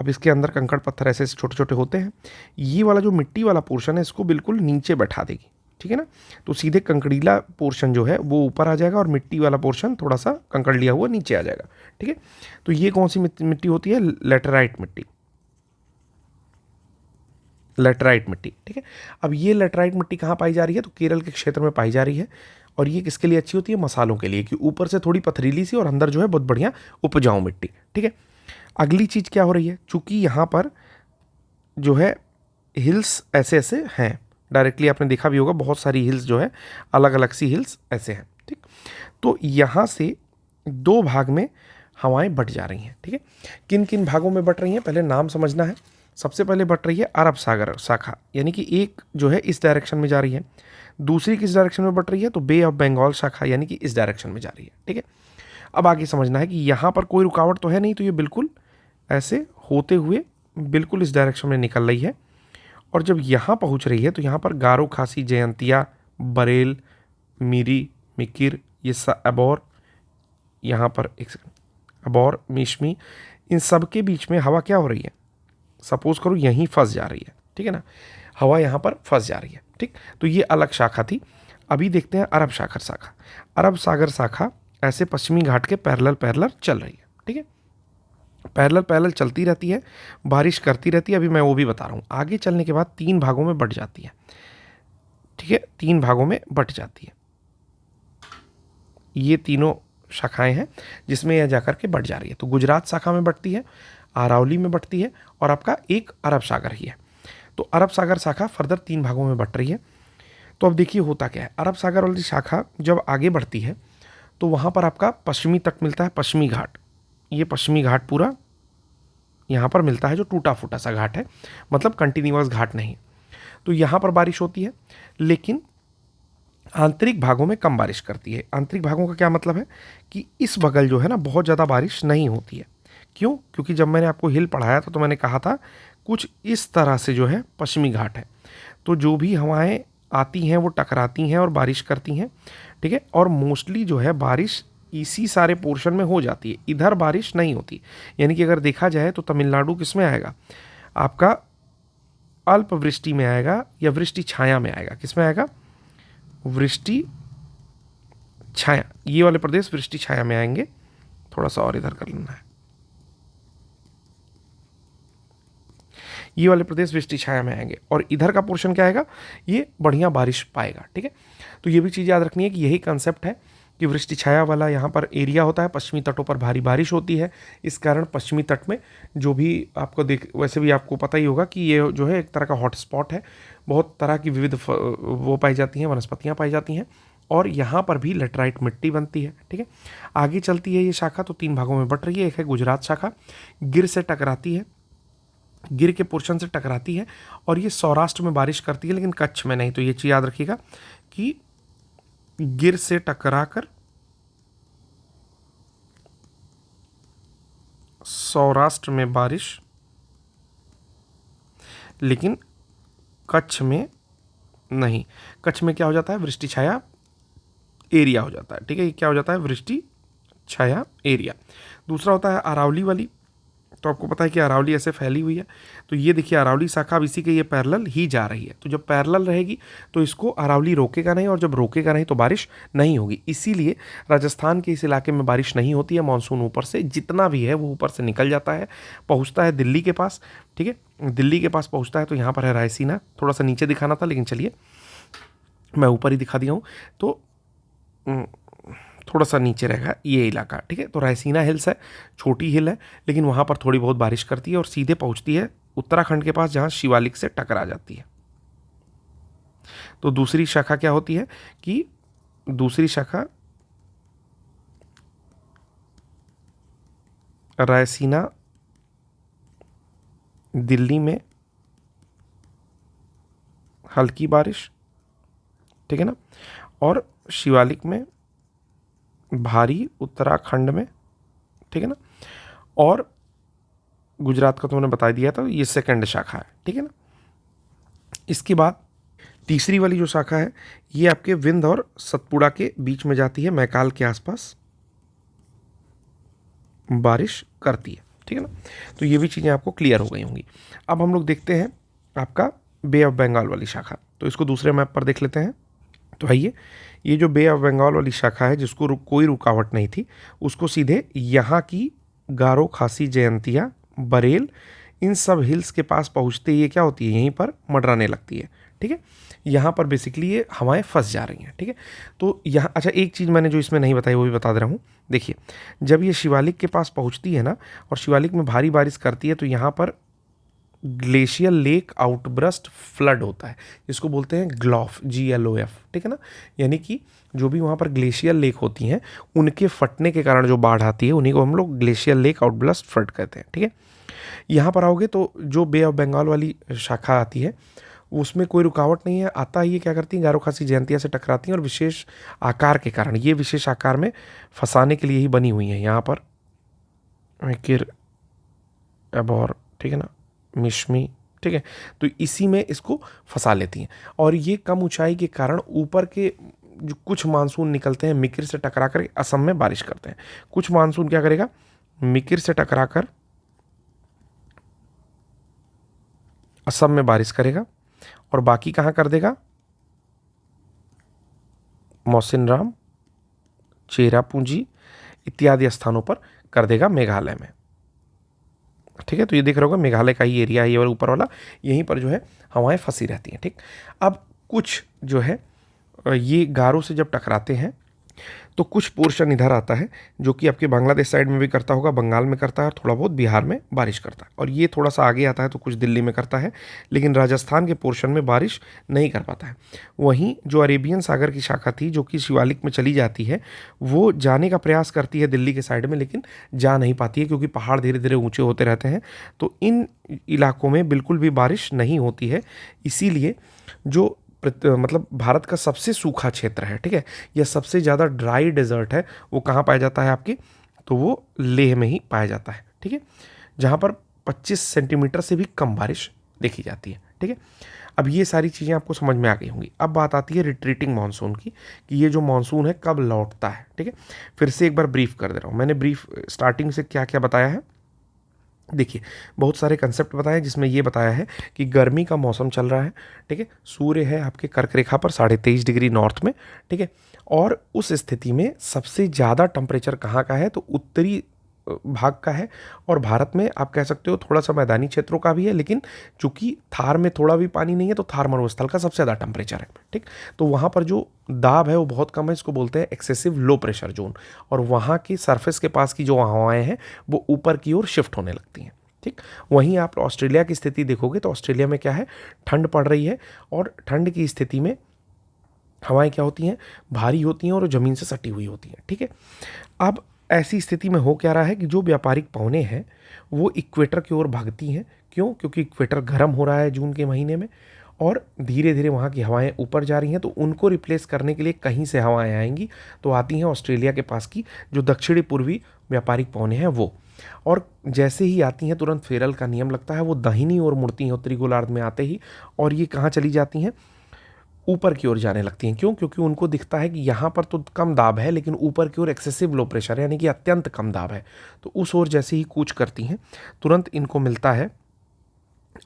अब इसके अंदर कंकड़ पत्थर ऐसे छोटे छोटे होते हैं। ये वाला जो मिट्टी वाला पोर्शन है इसको बिल्कुल नीचे बैठा देगी। ठीक है ना, तो सीधे कंकड़ीला पोर्शन जो है वो ऊपर आ जाएगा और मिट्टी वाला पोर्शन थोड़ा सा कंकड़ लिया हुआ नीचे आ जाएगा। ठीक है, तो ये कौन सी मिट्टी होती है? लेटराइट मिट्टी, लेटराइट मिट्टी। ठीक है, अब ये लेटराइट मिट्टी कहाँ पाई जा रही है? तो केरल के क्षेत्र में पाई जा रही है। और ये किसके लिए अच्छी होती है? मसालों के लिए, कि ऊपर से थोड़ी पथरीली सी और अंदर जो है बहुत बढ़िया उपजाऊ मिट्टी। ठीक है, अगली चीज़ क्या हो रही है? चूंकि यहाँ पर जो है हिल्स ऐसे ऐसे हैं, डायरेक्टली आपने देखा भी होगा बहुत सारी हिल्स जो है अलग अलग सी हिल्स ऐसे हैं। ठीक, तो यहाँ से दो भाग में हवाएं बट जा रही हैं। ठीक है, किन किन भागों में बट रही हैं पहले नाम समझना है। सबसे पहले बट रही है अरब सागर शाखा, यानी कि एक जो है इस डायरेक्शन में जा रही है। दूसरी किस डायरेक्शन में बट रही है? तो बे ऑफ बंगाल शाखा, यानी कि इस डायरेक्शन में जा रही है। ठीक है, अब आगे समझना है कि यहाँ पर कोई रुकावट तो है नहीं, तो ये बिल्कुल ऐसे होते हुए बिल्कुल इस डायरेक्शन में निकल रही है। और जब यहाँ पहुँच रही है तो यहाँ पर गारो, खासी, जयंतिया, बरेल, मीरी, मिकिर, ये अबौर, यहाँ पर एक सेकंड, अबौर, मिशमी, इन सब के बीच में हवा क्या हो रही है? सपोज करो यहीं फंस जा रही है। ठीक है ना, हवा यहाँ पर फंस जा रही है। ठीक, तो ये अलग शाखा थी। अभी देखते हैं अरब सागर शाखा। अरब सागर शाखा ऐसे पश्चिमी घाट के पैरेलल पैरेलल चल रही है। ठीक है, पैरेलल पैरेलल चलती रहती है, बारिश करती रहती है। अभी मैं वो भी बता रहा हूँ। आगे चलने के बाद 3 भागों में बट जाती है। ठीक है, 3 भागों में बट जाती है। ये तीनों शाखाएं हैं जिसमें यह जाकर के बट जा रही है। तो गुजरात शाखा में बटती है, अरावली में बटती है और आपका एक अरब सागर ही है। तो अरब सागर शाखा फर्दर 3 भागों में बट रही है। तो अब देखिए होता क्या है, अरब सागर वाली शाखा जब आगे बढ़ती है तो वहाँ पर आपका पश्चिमी तट मिलता है, पश्चिमी घाट। ये पश्चिमी घाट पूरा यहाँ पर मिलता है जो टूटा फूटा सा घाट है, मतलब कंटिन्यूअस घाट नहीं। तो यहाँ पर बारिश होती है, लेकिन आंतरिक भागों में कम बारिश करती है। आंतरिक भागों का क्या मतलब है कि इस बगल जो है ना बहुत ज़्यादा बारिश नहीं होती है। क्यों? क्योंकि जब मैंने आपको हिल पढ़ाया था तो मैंने कहा था कुछ इस तरह से जो है पश्चिमी घाट है, तो जो भी हवाएं आती हैं वो टकराती हैं और बारिश करती हैं, ठीक है। और मोस्टली जो है बारिश इसी सारे पोर्शन में हो जाती है, इधर बारिश नहीं होती। यानी कि अगर देखा जाए तो तमिलनाडु किस में आएगा, आपका अल्प वृष्टि में आएगा या वृष्टि छाया में आएगा। किस में आएगा? वृष्टि छाया, ये वाले प्रदेश वृष्टि छाया में आएंगे। थोड़ा सा और इधर कर लेना है, ये वाले प्रदेश वृष्टि छाया में आएंगे और इधर का पोर्शन क्या आएगा, ये बढ़िया बारिश पाएगा, ठीक है। तो ये भी चीज़ याद रखनी है कि यही कंसेप्ट है कि वृष्टि छाया वाला यहाँ पर एरिया होता है, पश्चिमी तटों पर भारी बारिश होती है। इस कारण पश्चिमी तट में जो भी आपको वैसे भी आपको पता ही होगा कि ये जो है एक तरह का हॉट स्पॉट है, बहुत तरह की विविध वो पाई जाती हैं, वनस्पतियाँ पाई जाती हैं, और यहाँ पर भी लेटराइट मिट्टी बनती है, ठीक है। आगे चलती है ये शाखा तो 3 भागों में बट रही है। एक है गुजरात शाखा, गिर से टकराती है, गिर के पोर्शन से टकराती है और ये सौराष्ट्र में बारिश करती है लेकिन कच्छ में नहीं। तो ये चीज़ याद रखिएगा कि गिर से टकराकर सौराष्ट्र में बारिश, लेकिन कच्छ में नहीं। कच्छ में क्या हो जाता है, वृष्टि छाया एरिया हो जाता है, ठीक है। ये क्या हो जाता है, वृष्टि छाया एरिया। दूसरा होता है अरावली वाली, तो आपको पता है कि अरावली ऐसे फैली हुई है, तो ये देखिए अरावली शाखा अब इसी के ये पैरेलल ही जा रही है। तो जब पैरेलल रहेगी तो इसको अरावली रोकेगा नहीं, और जब रोकेगा नहीं तो बारिश नहीं होगी। इसीलिए राजस्थान के इस इलाके में बारिश नहीं होती है। मानसून ऊपर से जितना भी है वो ऊपर से निकल जाता है, पहुँचता है दिल्ली के पास, ठीक है। दिल्ली के पास पहुँचता है तो यहाँ पर है रायसीना, थोड़ा सा नीचे दिखाना था लेकिन चलिए मैं ऊपर ही दिखा दिया हूँ। तो थोड़ा सा नीचे रहेगा ये इलाका, ठीक है। तो रायसीना हिल्स है, छोटी हिल है, लेकिन वहाँ पर थोड़ी बहुत बारिश करती है और सीधे पहुँचती है उत्तराखंड के पास जहाँ शिवालिक से टकरा जाती है। तो दूसरी शाखा क्या होती है कि दूसरी शाखा रायसीना दिल्ली में हल्की बारिश, ठीक है ना, और शिवालिक में भारी उत्तराखंड में, ठीक है ना, और गुजरात का तो मैंने बता दिया था, ये सेकंड शाखा है, ठीक है ना। इसके बाद तीसरी वाली जो शाखा है ये आपके विंध्य और सतपुड़ा के बीच में जाती है, मैकाल के आसपास बारिश करती है, ठीक है ना। तो ये भी चीज़ें आपको क्लियर हो गई होंगी। अब हम लोग देखते हैं आपका बे ऑफ बंगाल वाली शाखा, तो इसको दूसरे मैप पर देख लेते हैं। तो आइए, ये जो बे ऑफ बंगाल वाली शाखा है जिसको कोई रुकावट नहीं थी, उसको सीधे यहाँ की गारो, खासी, जयंतिया, बरेल, इन सब हिल्स के पास पहुँचते ये क्या होती है, यहीं पर मडराने लगती है, ठीक है। यहाँ पर बेसिकली ये हवाएं फंस जा रही हैं, ठीक है। तो यहाँ अच्छा एक चीज़ मैंने जो इसमें नहीं बताई वो भी बता दे रहा हूँ। देखिए जब ये शिवालिक के पास पहुँचती है ना और शिवालिक में भारी बारिश करती है तो यहाँ पर ग्लेशियल लेक आउटब्रस्ट फ्लड होता है, जिसको बोलते हैं ग्लॉफ, GLOF, ठीक है ना। यानी कि जो भी वहाँ पर ग्लेशियल लेक होती हैं उनके फटने के कारण जो बाढ़ आती है उन्हीं को हम लोग ग्लेशियल लेक आउटब्रस्ट फ्लड कहते हैं, ठीक है। यहाँ पर आओगे तो जो बे ऑफ बंगाल वाली शाखा आती है उसमें कोई रुकावट नहीं है, आता ही ये क्या करती हैं, गारो, खासी, जयंतिया से टकराती हैं और विशेष आकार के कारण, ये विशेष आकार में फंसाने के लिए ही बनी हुई हैं। यहाँ पर किर अबोर, ठीक है ना, मिश्मी, ठीक है, तो इसी में इसको फंसा लेती हैं। और ये कम ऊंचाई के कारण ऊपर के जो कुछ मानसून निकलते हैं मिकिर से टकरा कर असम में बारिश करते हैं। कुछ मानसून क्या करेगा, मिकिर से टकरा कर असम में बारिश करेगा और बाकी कहाँ कर देगा, मौसिनराम, चेरापूंजी इत्यादि स्थानों पर कर देगा मेघालय में, ठीक है। तो ये देख रहे होगा मेघालय का ही एरिया है ये वाला ऊपर वाला, यहीं पर जो है हवाएं फंसी रहती हैं, ठीक। अब कुछ जो है ये गारो से जब टकराते हैं तो कुछ पोर्शन इधर आता है जो कि आपके बांग्लादेश साइड में भी करता होगा, बंगाल में करता है और थोड़ा बहुत बिहार में बारिश करता है, और ये थोड़ा सा आगे आता है तो कुछ दिल्ली में करता है, लेकिन राजस्थान के पोर्शन में बारिश नहीं कर पाता है। वहीं जो अरेबियन सागर की शाखा थी जो कि शिवालिक में चली जाती है, वो जाने का प्रयास करती है दिल्ली के साइड में, लेकिन जा नहीं पाती है क्योंकि पहाड़ धीरे धीरे ऊंचे होते रहते हैं, तो इन इलाकों में बिल्कुल भी बारिश नहीं होती है। इसीलिए जो मतलब भारत का सबसे सूखा क्षेत्र है, ठीक है, या सबसे ज़्यादा ड्राई डेजर्ट है, वो कहाँ पाया जाता है आपकी, तो वो लेह में ही पाया जाता है, ठीक है, जहाँ पर 25 सेंटीमीटर से भी कम बारिश देखी जाती है, ठीक है। अब ये सारी चीज़ें आपको समझ में आ गई होंगी। अब बात आती है रिट्रीटिंग मानसून की, कि ये जो मानसून है कब लौटता है, ठीक है। फिर से एक बार ब्रीफ कर दे रहा हूँ, मैंने ब्रीफ स्टार्टिंग से क्या क्या बताया है। देखिए, बहुत सारे कंसेप्ट बताए जिसमें ये बताया है कि गर्मी का मौसम चल रहा है, ठीक है, सूर्य है आपके कर्क रेखा पर 23.5 डिग्री नॉर्थ में, ठीक है, और उस स्थिति में सबसे ज़्यादा टेम्परेचर कहाँ का है, तो उत्तरी भाग का है, और भारत में आप कह सकते हो थोड़ा सा मैदानी क्षेत्रों का भी है, लेकिन चूंकि थार में थोड़ा भी पानी नहीं है तो थार मरुस्थल का सबसे ज़्यादा टेम्परेचर है, ठीक। तो वहाँ पर जो दाब है वो बहुत कम है, इसको बोलते हैं एक्सेसिव लो प्रेशर जोन, और वहाँ की सरफेस के पास की जो हवाएं हैं वो ऊपर की ओर शिफ्ट होने लगती हैं, ठीक। वहीं आप ऑस्ट्रेलिया की स्थिति देखोगे तो ऑस्ट्रेलिया में क्या है, ठंड पड़ रही है, और ठंड की स्थिति में हवाएं क्या होती हैं, भारी होती हैं और ज़मीन से सटी हुई होती हैं, ठीक है। अब ऐसी स्थिति में हो क्या रहा है कि जो व्यापारिक पवनें हैं वो इक्वेटर की ओर भागती हैं। क्यों? क्योंकि इक्वेटर गर्म हो रहा है जून के महीने में, और धीरे धीरे वहाँ की हवाएं ऊपर जा रही हैं, तो उनको रिप्लेस करने के लिए कहीं से हवाएं आएंगी, तो आती हैं ऑस्ट्रेलिया के पास की जो दक्षिणी पूर्वी व्यापारिक पवनें हैं वो, और जैसे ही आती हैं तुरंत फेरल का नियम लगता है, वो दाहिनी ओर मुड़ती हैं उत्तरी गोलार्ध में आते ही, और ये कहाँ चली जाती हैं, ऊपर की ओर जाने लगती हैं। क्यों? क्योंकि उनको दिखता है कि यहाँ पर तो कम दाब है, लेकिन ऊपर की ओर एक्सेसिव लो प्रेशर यानी कि अत्यंत कम दाब है, तो उस ओर जैसे ही कूच करती हैं तुरंत इनको मिलता है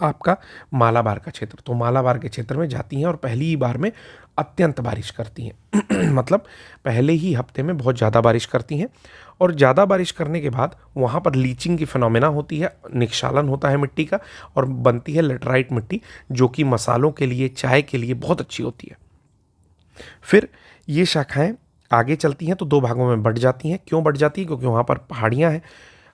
आपका मालाबार का क्षेत्र। तो मालाबार के क्षेत्र में जाती हैं और पहली ही बार में अत्यंत बारिश करती हैं मतलब पहले ही हफ्ते में बहुत ज़्यादा बारिश करती हैं, और ज़्यादा बारिश करने के बाद वहाँ पर लीचिंग की फिनोमेना होती है, निक्षालन होता है मिट्टी का, और बनती है लेटराइट मिट्टी, जो कि मसालों के लिए, चाय के लिए बहुत अच्छी होती है। फिर ये शाखाएं आगे चलती हैं तो दो भागों में बंट जाती हैं। क्यों बंट जाती हैं? क्योंकि वहाँ पर पहाड़ियाँ हैं,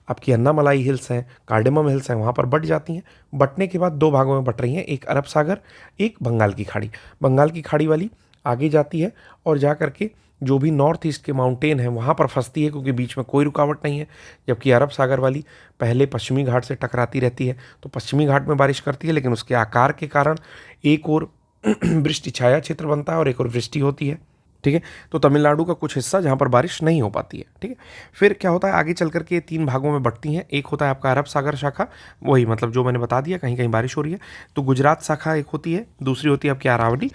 आपकी अन्नामलाई हिल्स हैं, कार्डेमम हिल्स हैं, वहाँ पर बंट जाती हैं। बंटने के बाद दो भागों में बंट रही हैं, एक अरब सागर, एक बंगाल की खाड़ी। बंगाल की खाड़ी वाली आगे जाती है और जा करके जो भी नॉर्थ ईस्ट के माउंटेन हैं वहाँ पर फंसती है, क्योंकि बीच में कोई रुकावट नहीं है। जबकि अरब सागर वाली पहले पश्चिमी घाट से टकराती रहती है, तो पश्चिमी घाट में बारिश करती है, लेकिन उसके आकार के कारण एक और वृष्टि छाया क्षेत्र बनता है और एक और वृष्टि होती है, ठीक है। तो तमिलनाडु का कुछ हिस्सा जहाँ पर बारिश नहीं हो पाती है, ठीक है। फिर क्या होता है, आगे चल करके तीन भागों में बंटती हैं। एक होता है आपका अरब सागर शाखा, वही मतलब जो मैंने बता दिया, कहीं कहीं बारिश हो रही है, तो गुजरात शाखा एक होती है, दूसरी होती है आपकी अरावली,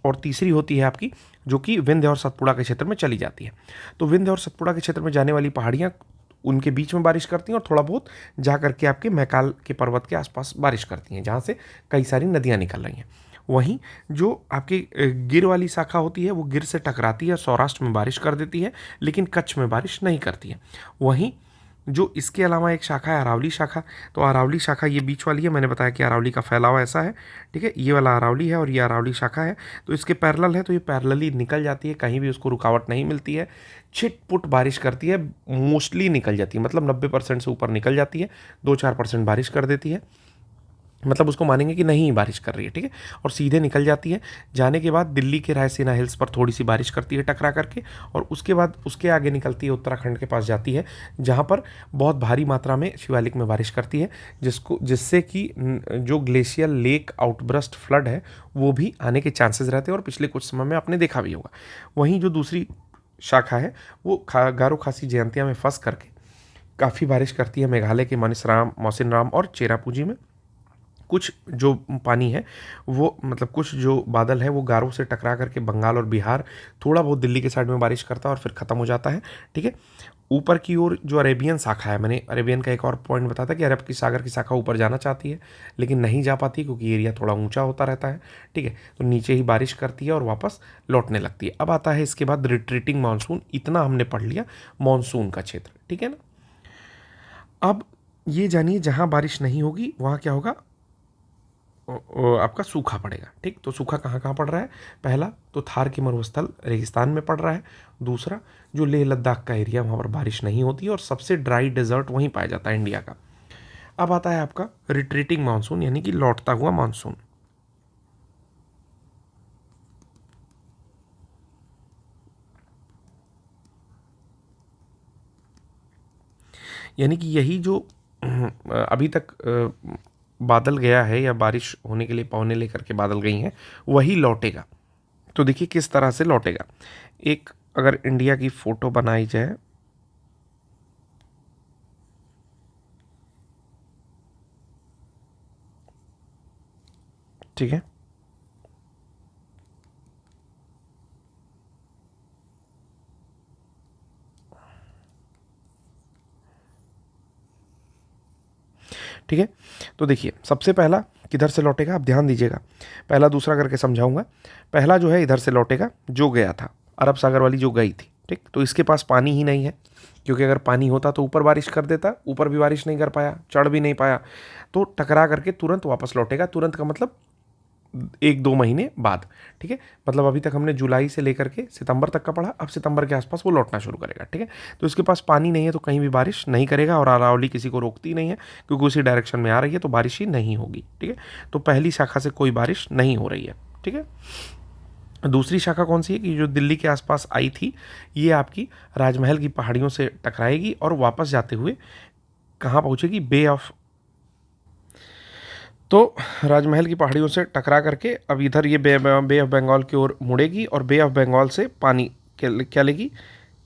और तीसरी होती है आपकी जो कि विंध्य और सतपुड़ा के क्षेत्र में चली जाती है। तो विंध्य और सतपुड़ा के क्षेत्र में जाने वाली पहाड़ियाँ उनके बीच में बारिश करती हैं, और थोड़ा बहुत जा करके आपके मैकाल के पर्वत के आसपास बारिश करती हैं, जहाँ से कई सारी नदियाँ निकल रही हैं। वहीं जो आपकी गिर वाली शाखा होती है वो गिर से टकराती है, सौराष्ट्र में बारिश कर देती है, लेकिन कच्छ में बारिश नहीं करती है। वहीं जो इसके अलावा एक शाखा है अरावली शाखा, तो अरावली शाखा ये बीच वाली है, मैंने बताया कि अरावली का फैलाव ऐसा है, ठीक है। ये वाला अरावली है और ये अरावली शाखा है, तो इसके पैरेलल है, तो ये पैरेलली निकल जाती है, कहीं भी उसको रुकावट नहीं मिलती है, छिटपुट बारिश करती है, मोस्टली निकल जाती है, मतलब 90% से ऊपर निकल जाती है, 2-4% बारिश कर देती है, मतलब उसको मानेंगे कि नहीं बारिश कर रही है, ठीक है, और सीधे निकल जाती है। जाने के बाद दिल्ली के रायसीना हिल्स पर थोड़ी सी बारिश करती है टकरा करके, और उसके बाद उसके आगे निकलती है, उत्तराखंड के पास जाती है, जहाँ पर बहुत भारी मात्रा में शिवालिक में बारिश करती है, जिससे कि जो ग्लेशियल लेक आउटब्रस्ट फ्लड है वो भी आने के चांसेस रहते हैं, और पिछले कुछ समय में आपने देखा भी होगा। वहीं जो दूसरी शाखा है वो गारो खासी जयंतिया में फंस करके काफ़ी बारिश करती है, मेघालय के मानिसराम, मौसिनराम और चेरापूंजी में। कुछ जो पानी है वो मतलब कुछ जो बादल है वो गारो से टकरा करके बंगाल और बिहार, थोड़ा बहुत दिल्ली के साइड में बारिश करता है और फिर ख़त्म हो जाता है, ठीक है। ऊपर की ओर जो अरेबियन शाखा है, मैंने अरेबियन का एक और पॉइंट बताया था कि अरब की सागर की शाखा ऊपर जाना चाहती है लेकिन नहीं जा पाती, क्योंकि एरिया थोड़ा ऊंचा होता रहता है, ठीक है। तो नीचे ही बारिश करती है और वापस लौटने लगती है। अब आता है इसके बाद रिट्रीटिंग मानसून। इतना हमने पढ़ लिया मानसून का क्षेत्र, ठीक है ना। अब ये जानिए जहाँ बारिश नहीं होगी वहाँ क्या होगा, आपका सूखा पड़ेगा। ठीक, तो सूखा कहाँ कहाँ पड़ रहा है? पहला तो थार की मरुस्थल रेगिस्तान में पड़ रहा है। दूसरा जो लेह लद्दाख का एरिया, वहाँ पर बारिश नहीं होती है और सबसे ड्राई डेजर्ट वहीं पाया जाता है इंडिया का। अब आता है आपका रिट्रीटिंग मानसून, यानी कि लौटता हुआ मानसून। यानी कि यही जो अभी तक बादल गया है या बारिश होने के लिए पवने लेकर के बादल गई हैं, वही लौटेगा। तो देखिए किस तरह से लौटेगा। एक अगर इंडिया की फोटो बनाई जाए, ठीक है, ठीक है। तो देखिए सबसे पहला किधर से लौटेगा, आप ध्यान दीजिएगा, पहला दूसरा करके समझाऊंगा। पहला जो है इधर से लौटेगा, जो गया था अरब सागर वाली जो गई थी। ठीक, तो इसके पास पानी ही नहीं है, क्योंकि अगर पानी होता तो ऊपर बारिश कर देता, ऊपर भी बारिश नहीं कर पाया, चढ़ भी नहीं पाया, तो टकरा करके तुरंत वापस लौटेगा। तुरंत का मतलब 1-2 महीने बाद। ठीक है, मतलब अभी तक हमने जुलाई से लेकर के सितंबर तक का पढ़ा, अब सितंबर के आसपास वो लौटना शुरू करेगा। ठीक है, तो इसके पास पानी नहीं है तो कहीं भी बारिश नहीं करेगा, और अरावली किसी को रोकती नहीं है क्योंकि उसी डायरेक्शन में आ रही है, तो बारिश ही नहीं होगी। ठीक है, तो पहली शाखा से कोई बारिश नहीं हो रही है। ठीक है, दूसरी शाखा कौन सी है कि जो दिल्ली के आसपास आई थी, ये आपकी राजमहल की पहाड़ियों से टकराएगी और वापस जाते हुए कहाँ पहुँचेगी? बे ऑफ, तो राजमहल की पहाड़ियों से टकरा करके अब इधर ये बे ऑफ बंगाल की ओर मुड़ेगी, और बे ऑफ बंगाल से पानी क्या लेगी?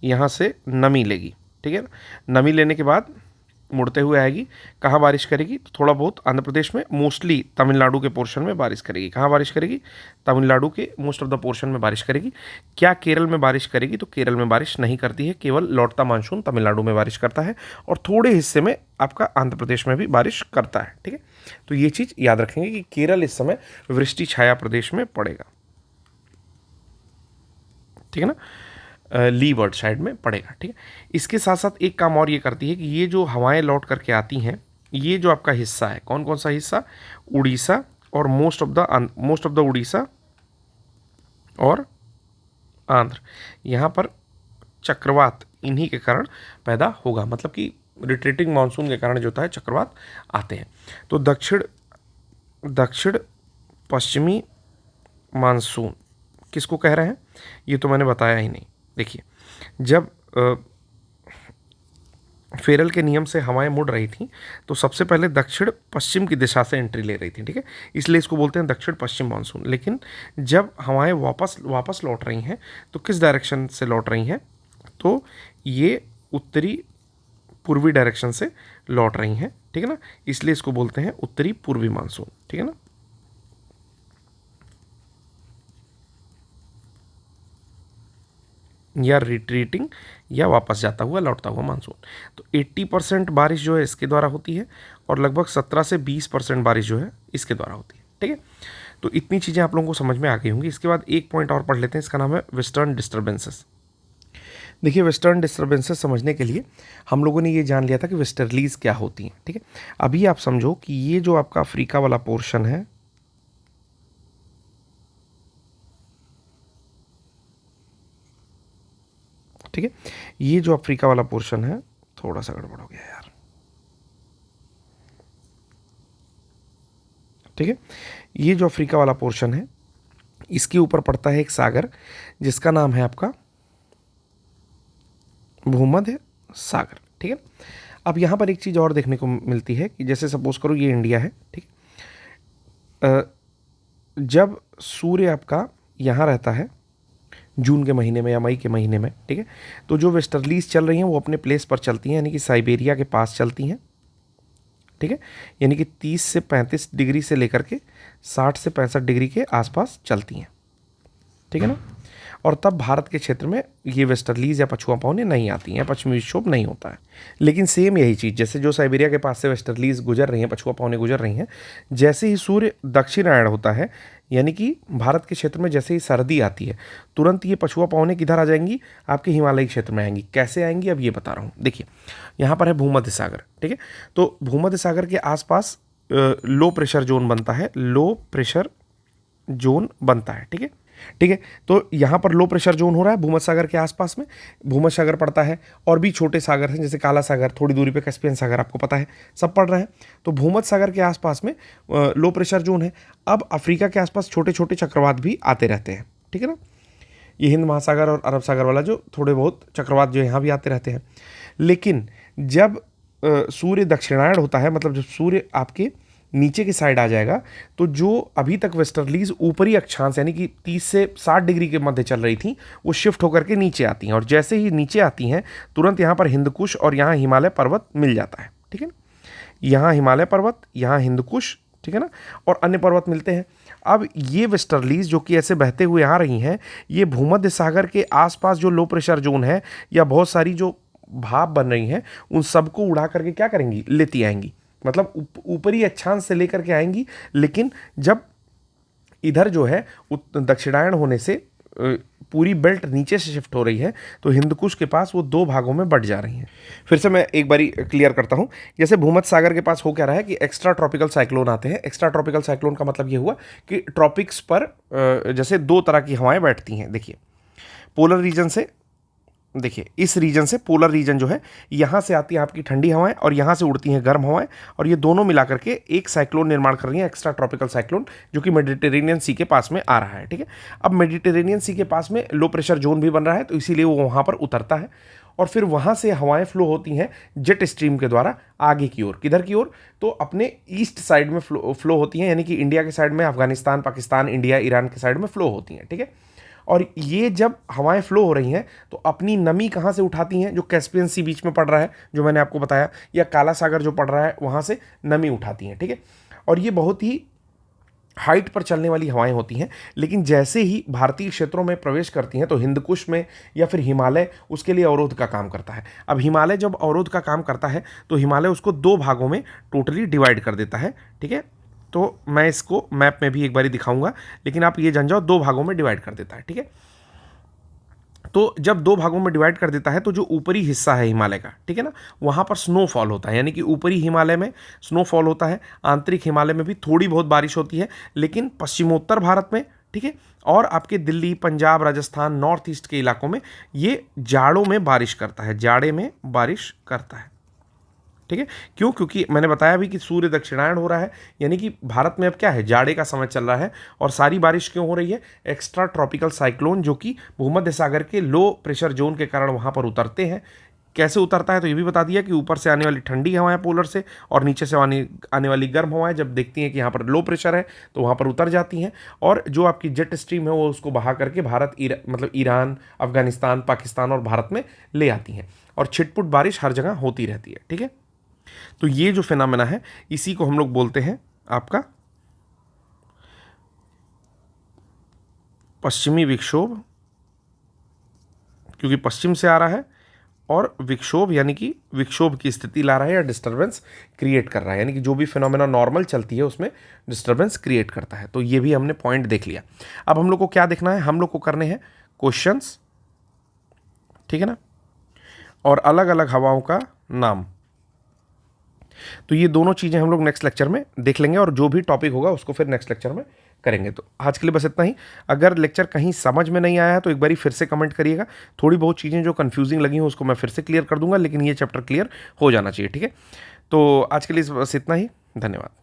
यहाँ से नमी लेगी। ठीक है, नमी लेने के बाद मुड़ते हुए आएगी, कहाँ बारिश करेगी? तो थोड़ा बहुत आंध्र प्रदेश में, मोस्टली तमिलनाडु के पोर्शन में बारिश करेगी। कहाँ बारिश करेगी? तमिलनाडु के मोस्ट ऑफ द पोर्शन में बारिश करेगी। क्या केरल में बारिश करेगी? तो केरल में बारिश नहीं करती है, केवल लौटता मानसून तमिलनाडु में बारिश करता है, और थोड़े हिस्से में आपका आंध्र प्रदेश में भी बारिश करता है। ठीक है, तो ये चीज़ याद रखेंगे कि केरल इस समय वृष्टि छाया प्रदेश में पड़ेगा। ठीक है ना, लीवर्ड साइड में पड़ेगा। ठीक है, इसके साथ साथ एक काम और ये करती है कि ये जो हवाएं लौट करके आती हैं, ये जो आपका हिस्सा है, कौन कौन सा हिस्सा? उड़ीसा और मोस्ट ऑफ द उड़ीसा और आंध्र, यहाँ पर चक्रवात इन्हीं के कारण पैदा होगा, मतलब कि रिट्रीटिंग मानसून के कारण जो होता है चक्रवात आते हैं। तो दक्षिण पश्चिमी मानसून किसको कह रहे हैं, ये तो मैंने बताया ही नहीं। देखिए, जब फेरल के नियम से हवाएं मुड़ रही थी, तो सबसे पहले दक्षिण पश्चिम की दिशा से एंट्री ले रही थी। ठीक है, इसलिए इसको बोलते हैं दक्षिण पश्चिम मानसून। लेकिन जब हवाएं वापस लौट रही हैं, तो किस डायरेक्शन से लौट रही हैं? तो ये उत्तरी पूर्वी डायरेक्शन से लौट रही हैं। ठीक है ना, इसलिए इसको बोलते हैं उत्तरी पूर्वी मानसून। ठीक है ना, या रिट्रीटिंग, या वापस जाता हुआ लौटता हुआ मानसून। तो 80% बारिश जो है इसके द्वारा होती है, और लगभग 17 से 20% बारिश जो है इसके द्वारा होती है। ठीक है, तो इतनी चीज़ें आप लोगों को समझ में आ गई होंगी। इसके बाद एक पॉइंट और पढ़ लेते हैं, इसका नाम है वेस्टर्न डिस्टर्बेंसेस। देखिए, वेस्टर्न डिस्टर्बेंसेस समझने के लिए हम लोगों ने ये जान लिया था कि वेस्टर्लीज क्या होती हैं। ठीक है, अभी आप समझो कि ये जो आपका अफ्रीका वाला पोर्शन है, ठीक है, ये जो अफ्रीका वाला पोर्शन है, थोड़ा सा गड़बड़ हो गया यार। ठीक है, ये जो अफ्रीका वाला पोर्शन है, इसके ऊपर पड़ता है एक सागर जिसका नाम है आपका भूमध्य सागर। ठीक है, अब यहाँ पर एक चीज़ और देखने को मिलती है कि जैसे सपोज करो ये इंडिया है। ठीक है, जब सूर्य आपका यहाँ रहता है जून के महीने में या मई के महीने में, ठीक है, तो जो वेस्टर्लीज चल रही हैं वो अपने प्लेस पर चलती हैं, यानी कि साइबेरिया के पास चलती हैं। ठीक है, यानी कि 30 से 35 डिग्री से लेकर के 60 से 65 डिग्री के आसपास चलती हैं। ठीक है ना, और तब भारत के क्षेत्र में ये वेस्टर्लीज या पछुआ पवनें नहीं आती हैं, पश्चिमी विक्षोभ नहीं होता है। लेकिन सेम यही चीज़, जैसे जो साइबेरिया के पास से वेस्टर्लीज गुजर रही हैं, पछुआ पवनें गुजर रही हैं, जैसे ही सूर्य दक्षिणायण होता है, यानी कि भारत के क्षेत्र में जैसे ही सर्दी आती है, तुरंत ये पछुआ पवनें किधर आ जाएंगी? आपके हिमालयी क्षेत्र में आएंगी। कैसे आएंगी अब ये बता रहा हूँ। देखिए, यहाँ पर है भूमध्य सागर। ठीक है, तो भूमध्य सागर के आसपास लो प्रेशर जोन बनता है, लो प्रेशर जोन बनता है। ठीक है, ठीक है। तो यहाँ पर लो प्रेशर जोन हो रहा है भूमध्य सागर के आसपास में, भूमध्य सागर पड़ता है और भी छोटे सागर हैं जैसे काला सागर, थोड़ी दूरी पे कैस्पियन सागर, आपको पता है सब पड़ रहे हैं। तो भूमध्य सागर के आसपास में लो प्रेशर जोन है। अब अफ्रीका के आसपास छोटे छोटे चक्रवात भी आते रहते हैं, ठीक है ना। ये हिंद महासागर और अरब सागर वाला जो थोड़े बहुत चक्रवात जो यहाँ भी आते रहते हैं। लेकिन जब सूर्य दक्षिणायण होता है, मतलब जब सूर्य आपके नीचे की साइड आ जाएगा, तो जो अभी तक वेस्टर्लीज ऊपरी अक्षांश यानी कि 30 से 60 डिग्री के मध्य चल रही थी, वो शिफ्ट होकर के नीचे आती हैं। और जैसे ही नीचे आती हैं तुरंत यहाँ पर हिंदकुश और यहाँ हिमालय पर्वत मिल जाता है, ठीक है ना। यहाँ हिमालय पर्वत, यहाँ हिंदकुश, ठीक है ना, और अन्य पर्वत मिलते हैं। अब ये वेस्टर्लीज जो कि ऐसे बहते हुए आ रही हैं, ये भूमध्य सागर के आसपास जो लो प्रेशर जोन है या बहुत सारी जो भाप बन रही हैं, उन सबको उड़ा करके क्या करेंगी, लेती आएंगी। मतलब ऊपरी अक्षांश से लेकर के आएंगी। लेकिन जब इधर जो है दक्षिणायन होने से पूरी बेल्ट नीचे से शिफ्ट हो रही है, तो हिंदकुश के पास वो दो भागों में बट जा रही हैं। फिर से मैं एक बारी क्लियर करता हूँ। जैसे भूमध्य सागर के पास हो क्या रहा है कि एक्स्ट्रा ट्रॉपिकल साइक्लोन आते हैं। एक्स्ट्रा ट्रॉपिकल साइक्लोन का मतलब ये हुआ कि ट्रॉपिक्स पर जैसे दो तरह की हवाएं बैठती हैं। देखिए, पोलर रीजन से, देखिए इस रीजन से, पोलर रीजन जो है, यहाँ से आती है आपकी ठंडी हवाएं और यहाँ से उड़ती हैं गर्म हवाएं, और ये दोनों मिला करके एक साइक्लोन निर्माण कर रही हैं, एक्स्ट्रा ट्रॉपिकल साइक्लोन, जो कि मेडिटेरेनियन सी के पास में आ रहा है। ठीक है, अब मेडिटेरेनियन सी के पास में लो प्रेशर जोन भी बन रहा है, तो इसीलिए वो वहाँ पर उतरता है और फिर वहाँ से हवाएं फ्लो होती हैं जेट स्ट्रीम के द्वारा आगे की ओर। किधर की ओर, तो अपने ईस्ट साइड में फ्लो होती हैं, यानी कि इंडिया के साइड में, अफगानिस्तान, पाकिस्तान, इंडिया, ईरान के साइड में फ्लो होती हैं। ठीक है, और ये जब हवाएं फ्लो हो रही हैं तो अपनी नमी कहाँ से उठाती हैं, जो कैस्पियन सी बीच में पड़ रहा है, जो मैंने आपको बताया, या काला सागर जो पड़ रहा है, वहाँ से नमी उठाती हैं। ठीक है, और ये बहुत ही हाइट पर चलने वाली हवाएं होती हैं। लेकिन जैसे ही भारतीय क्षेत्रों में प्रवेश करती हैं तो हिंदकुश में या फिर हिमालय उसके लिए अवरोध का काम करता है। अब हिमालय जब अवरोध का काम करता है तो हिमालय उसको दो भागों में टोटली डिवाइड कर देता है। ठीक है, तो मैं इसको मैप में भी एक बारी दिखाऊंगा, लेकिन आप ये जान जाओ, दो भागों में डिवाइड कर देता है। ठीक है, तो जब दो भागों में डिवाइड कर देता है तो जो ऊपरी हिस्सा है हिमालय का, ठीक है ना, वहाँ पर स्नोफॉल होता है, यानी कि ऊपरी हिमालय में स्नोफॉल होता है। आंतरिक हिमालय में भी थोड़ी बहुत बारिश होती है, लेकिन पश्चिमोत्तर भारत में, ठीक है, और आपके दिल्ली, पंजाब, राजस्थान, नॉर्थ ईस्ट के इलाकों में ये जाड़ों में बारिश करता है, जाड़े में बारिश करता है। ठीक है, क्यों, क्योंकि मैंने बताया भी कि सूर्य दक्षिणायन हो रहा है, यानी कि भारत में अब क्या है, जाड़े का समय चल रहा है। और सारी बारिश क्यों हो रही है, एक्स्ट्रा ट्रॉपिकल साइक्लोन जो कि भूमध्य सागर के लो प्रेशर जोन के कारण वहाँ पर उतरते हैं। कैसे उतरता है तो ये भी बता दिया कि ऊपर से आने वाली ठंडी हवाएं पोलर से, और नीचे से आने वाली गर्म हवाएं जब देखती हैं कि यहाँ पर लो प्रेशर है तो वहाँ पर उतर जाती हैं, और जो आपकी जेट स्ट्रीम है वो उसको बहा करके भारत, मतलब ईरान, अफगानिस्तान, पाकिस्तान और भारत में ले आती हैं, और छिटपुट बारिश हर जगह होती रहती है। ठीक है, तो ये जो फिनोमेना है इसी को हम लोग बोलते हैं आपका पश्चिमी विक्षोभ, क्योंकि पश्चिम से आ रहा है, और विक्षोभ यानी कि विक्षोभ की स्थिति ला रहा है या डिस्टर्बेंस क्रिएट कर रहा है, यानी कि जो भी फिनोमेना नॉर्मल चलती है उसमें डिस्टर्बेंस क्रिएट करता है। तो ये भी हमने पॉइंट देख लिया। अब हम लोग को क्या देखना है, हम लोग को करने हैं क्वेश्चंस, ठीक है ना, और अलग अलग हवाओं का नाम। तो ये दोनों चीज़ें हम लोग नेक्स्ट लेक्चर में देख लेंगे, और जो भी टॉपिक होगा उसको फिर नेक्स्ट लेक्चर में करेंगे। तो आज के लिए बस इतना ही। अगर लेक्चर कहीं समझ में नहीं आया है तो एक बारी फिर से कमेंट करिएगा। थोड़ी बहुत चीज़ें जो कंफ्यूजिंग लगी हैं उसको मैं फिर से क्लियर कर दूंगा, लेकिन ये चैप्टर क्लियर हो जाना चाहिए। ठीक है, तो आज के लिए बस इतना ही। धन्यवाद।